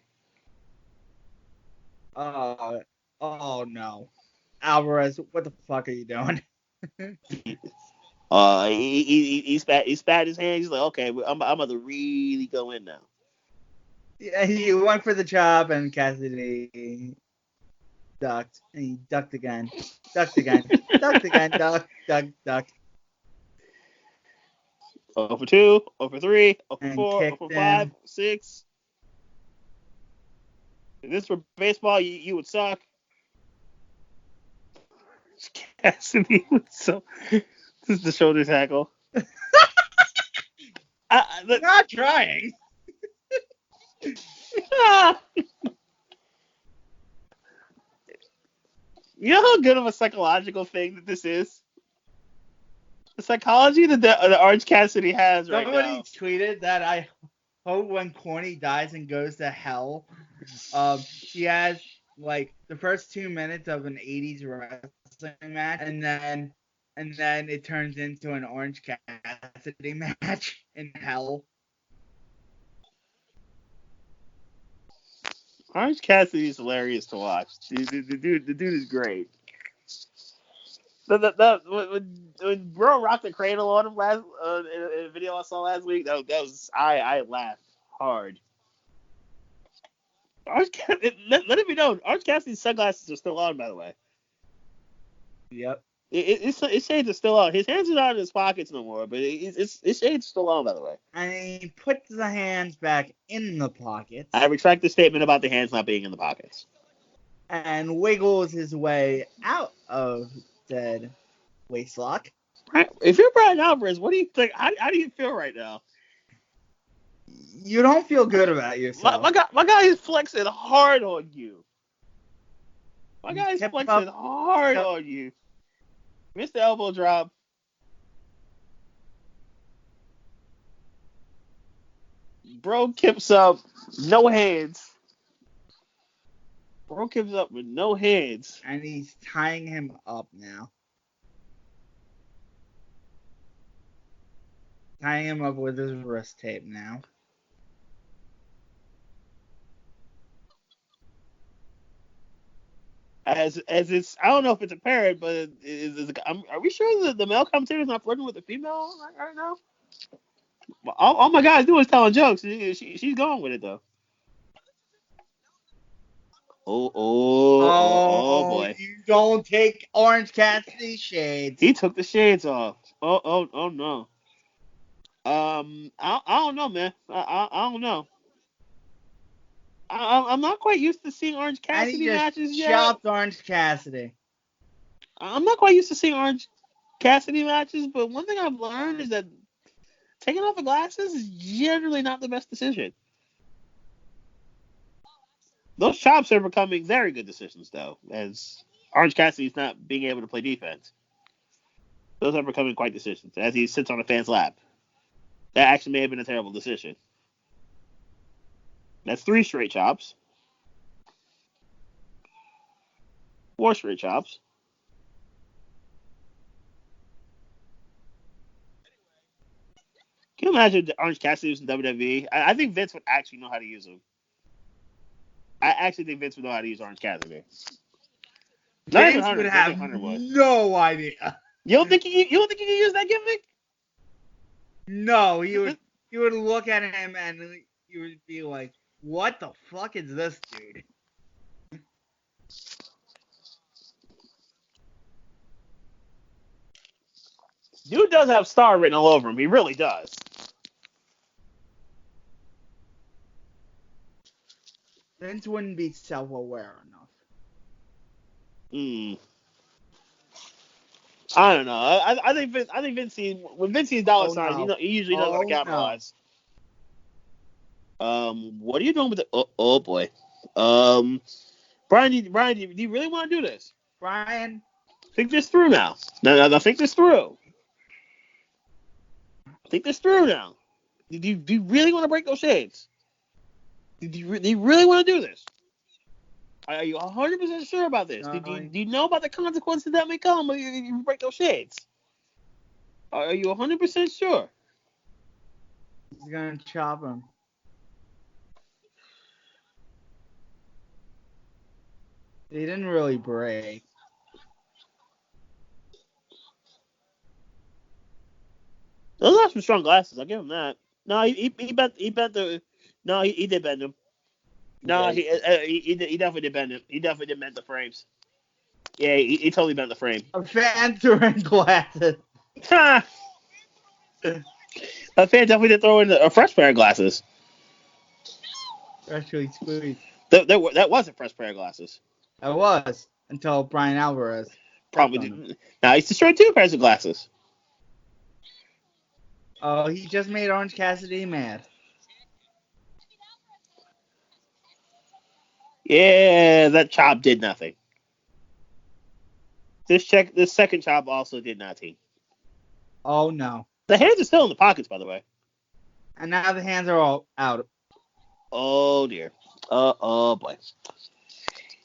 Speaker 2: Oh no, Alvarez, what the fuck are you doing?
Speaker 3: He spat his hands. He's like, okay, I'm about to really go in now.
Speaker 2: Yeah, he went for the chop, and Cassidy ducked, and he ducked again, ducked again, ducked.
Speaker 3: 0 for 2, 0 for 3, 0 for 4, 0 for 5, 6. If this were baseball, you would suck. Cassidy would suck. This is the shoulder tackle.
Speaker 2: Not trying.
Speaker 3: You know how good of a psychological thing that this is? The psychology that the Orange Cassidy has right now.
Speaker 2: Somebody tweeted that I hope when Corny dies and goes to hell, he has like the first 2 minutes of an 80s wrestling match, and then it turns into an Orange Cassidy match in hell.
Speaker 3: Orange Cassidy is hilarious to watch. The dude is great. When Bro rocked the cradle on him last in a video I saw last week, that was I laughed hard. Orange Cassidy, let it be known, Orange Cassidy's sunglasses are still on, by the way.
Speaker 2: Yep.
Speaker 3: His shades are still on. His hands are not in his pockets no more, but his shades are still on, by the way.
Speaker 2: And he puts the hands back in the pockets.
Speaker 3: I retract the statement about the hands not being in the pockets.
Speaker 2: And wiggles his way out of said waistlock.
Speaker 3: Right. If you're Brian Alvarez, what do you think? How do you feel right now?
Speaker 2: You don't feel good about yourself.
Speaker 3: My guy is flexing hard on you. My guy is flexing hard on you. Missed the elbow drop. Bro kips up, no hands. Bro kips up with no hands.
Speaker 2: And he's tying him up now. Tying him up with his wrist tape now.
Speaker 3: As it's, I don't know if it's apparent, but are we sure that the male commentator is not flirting with the female right now? All my guys do is telling jokes. She's going with it though. Oh boy!
Speaker 2: You don't take Orange Cassidy shades.
Speaker 3: He took the shades off. Oh no. I don't know, man. I don't know. I'm not quite used to seeing Orange Cassidy matches yet.
Speaker 2: Chopped Orange Cassidy.
Speaker 3: I'm not quite used to seeing Orange Cassidy matches, but one thing I've learned is that taking off the glasses is generally not the best decision. Those chops are becoming very good decisions, though, as Orange Cassidy's not being able to play defense. Those are becoming quite decisions, as he sits on a fan's lap. That actually may have been a terrible decision. That's 3 straight chops. 4 straight chops. Can you imagine if Orange Cassidy was in WWE? I think Vince would actually know how to use him. I actually think Vince would know how to use Orange Cassidy.
Speaker 2: Vince would have no idea.
Speaker 3: You don't think he can use that gimmick?
Speaker 2: No, he would look at him and he would be like, "What the fuck is this dude?"
Speaker 3: Dude does have star written all over him. He really does.
Speaker 2: Vince wouldn't be self-aware enough.
Speaker 3: I don't know. I think Vince sees, when Vince sees dollar signs, he usually knows how to capitalize. What are you doing with the? Oh boy. Brian, do you really want to do this?
Speaker 2: Brian,
Speaker 3: think this through now. No, think this through. Think this through now. Do you really want to break those shades? Do you really want to do this? Are you 100% sure about this? Do you know about the consequences that may come if you break those shades? Are you 100% sure?
Speaker 2: He's going to chop him. He didn't really break.
Speaker 3: Those are some strong glasses. I'll give him that. No, he bent the. No, he did bend them. No, he definitely did bend them. He definitely did bend the frames. Yeah, he totally bent the frame.
Speaker 2: A fan throwing glasses.
Speaker 3: A fan definitely did throw in a fresh pair of glasses.
Speaker 2: Freshly squeezed.
Speaker 3: That was a fresh pair of glasses.
Speaker 2: It was until Brian Alvarez.
Speaker 3: Probably didn't. Now he's destroyed 2 pairs of glasses.
Speaker 2: Oh, he just made Orange Cassidy mad.
Speaker 3: Yeah, that chop did nothing. This second chop also did nothing.
Speaker 2: Oh no.
Speaker 3: The hands are still in the pockets, by the way.
Speaker 2: And now the hands are all out.
Speaker 3: Oh dear. Oh boy.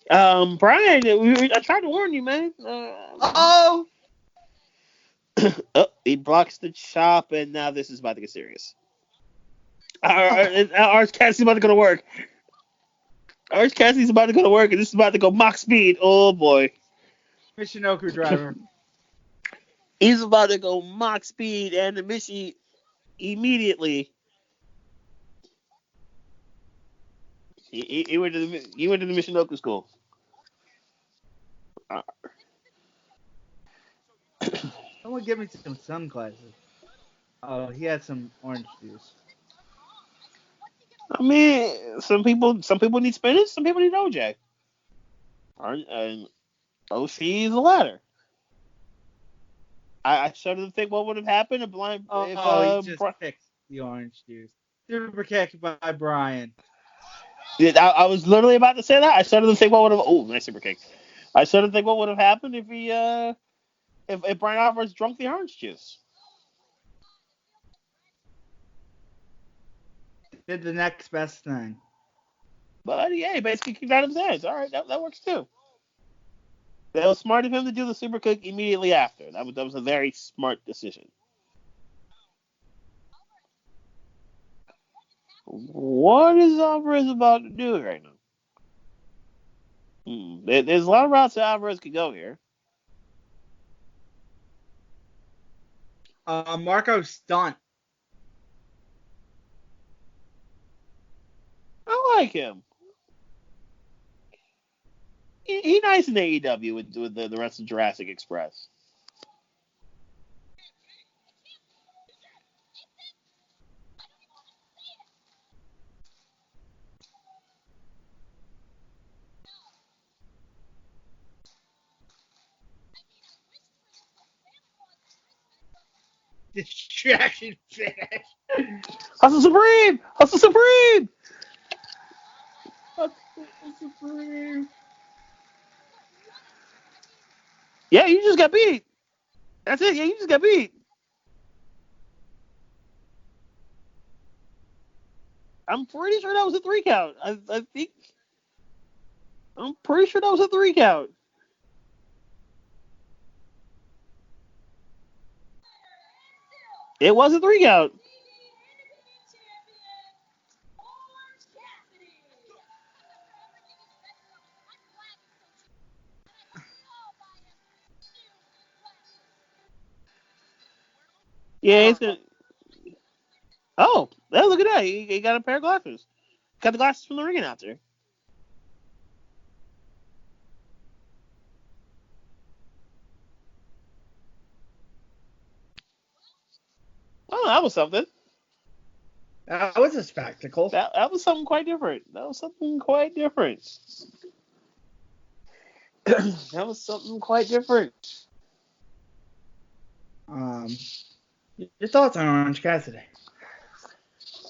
Speaker 3: Brian, I tried to warn you, man. He blocks the chop, and now this is about to get serious. Orange Cassidy's about to go to work. Orange Cassidy's about to go to work, and this is about to go mock speed. Oh boy.
Speaker 2: Michinoku driver.
Speaker 3: He's about to go mock speed, and the Michi immediately. He went to the Michinoku school.
Speaker 2: Someone give me some sunglasses. Oh, he had some orange juice.
Speaker 3: I mean, some people need spinach, some people need OJ. And OC is the latter. I started to think what would have happened if
Speaker 2: He just picked the orange juice. Super kick by Brian.
Speaker 3: I was literally about to say that. I started to think what would have. Oh, nice super kick. I started to think what would have happened if he if Brian Alvarez drunk the orange juice.
Speaker 2: Did the next best thing.
Speaker 3: But yeah, he basically kicked out of his hands. All right, that works too. That was smart of him to do the super kick immediately after. That was a very smart decision. What is Alvarez about to do right now? There's a lot of routes that Alvarez could go here.
Speaker 2: Marco stunt.
Speaker 3: I like him. He nice in AEW with the rest of Jurassic Express.
Speaker 2: Distraction finish.
Speaker 3: Hustle Supreme! Hustle Supreme!
Speaker 2: Hustle Supreme.
Speaker 3: Yeah, you just got beat. That's it. Yeah, you just got beat. I'm pretty sure that was a 3 count. I think. I'm pretty sure that was a 3 count. It was a 3 count. Yeah, he's gonna. Oh, look at that. He got a pair of glasses. Got the glasses from the ring announcer. Oh, that was something.
Speaker 2: That was a spectacle.
Speaker 3: That was something quite different. That was something quite different.
Speaker 2: Your thoughts on Orange Cassidy?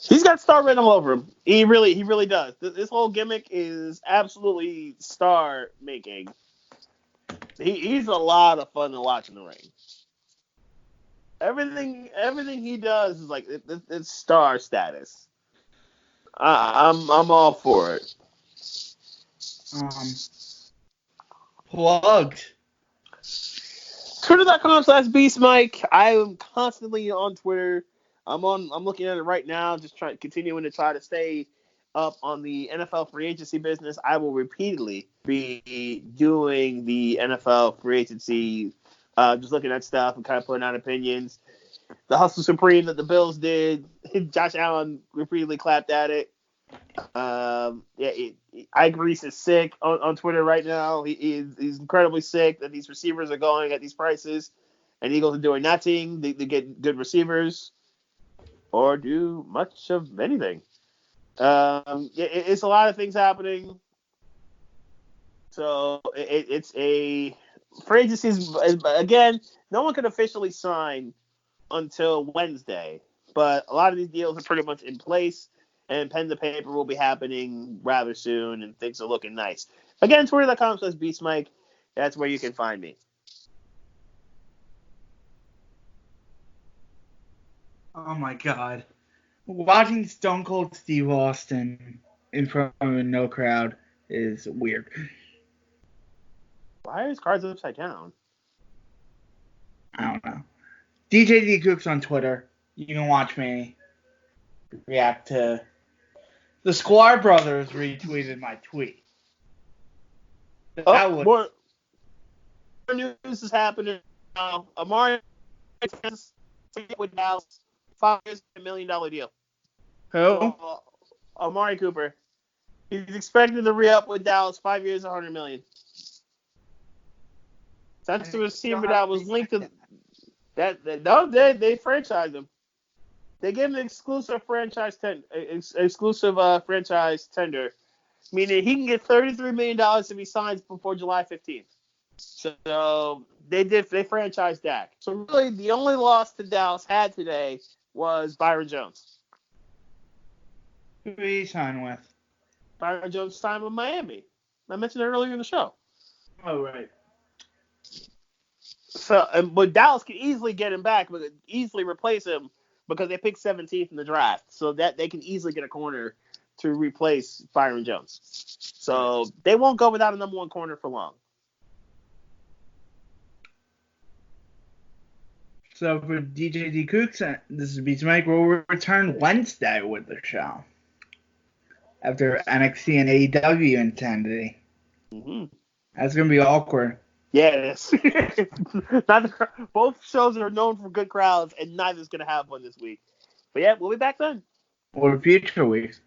Speaker 3: He's got star written all over him. He really does. This whole gimmick is absolutely star making. He's a lot of fun to watch in the ring. Everything he does is like it's star status. I'm all for it.
Speaker 2: Plugged.
Speaker 3: Twitter.com/BeastMike. I am constantly on Twitter. I'm looking at it right now, just continuing to try to stay up on the NFL free agency business. I will repeatedly be doing the NFL free agency, just looking at stuff and kind of putting out opinions. The Hustle Supreme that the Bills did, Josh Allen repeatedly clapped at it. Ike Reese is sick on Twitter right now. He's incredibly sick that these receivers are going at these prices, and Eagles are doing nothing to get good receivers or do much of anything. It's a lot of things happening. So it's a free agencies again. No one can officially sign until Wednesday, but a lot of these deals are pretty much in place. And pen to paper will be happening rather soon, and things are looking nice. Again, Twitter.com/BeastMike. That's where you can find me.
Speaker 2: Oh my God. Watching Stone Cold Steve Austin in front of no crowd is weird.
Speaker 3: Why are his cards upside down?
Speaker 2: I don't know. DJ D Coops on Twitter. You can watch me react to The Sklar brothers retweeted my tweet. That was
Speaker 3: More news is happening now. Amari with Dallas, 5 years, $1 million deal.
Speaker 2: who?
Speaker 3: So, Amari Cooper. He's expected to re-up with Dallas, 5 years, $100 million. That's the receiver that was linked to that. No, they franchised him. They gave him an exclusive franchise tender, meaning he can get $33 million if he signs before July 15th. So they franchised Dak. So really, the only loss that Dallas had today was Byron Jones.
Speaker 2: Who did he sign with?
Speaker 3: Byron Jones signed with Miami. I mentioned it earlier in the show.
Speaker 2: Oh, right.
Speaker 3: So, but Dallas could easily get him back, but easily replace him because they picked 17th in the draft, so that they can easily get a corner to replace Byron Jones. So they won't go without a number one corner for long.
Speaker 2: So for DJD Cooks, this is Beats Mike. We'll return Wednesday with the show after NXT and AEW intensity.
Speaker 3: Mm-hmm.
Speaker 2: That's gonna be awkward.
Speaker 3: Yeah, it is. Both shows are known for good crowds, and neither's going to have one this week. But yeah, we'll be back then.
Speaker 2: Or future weeks.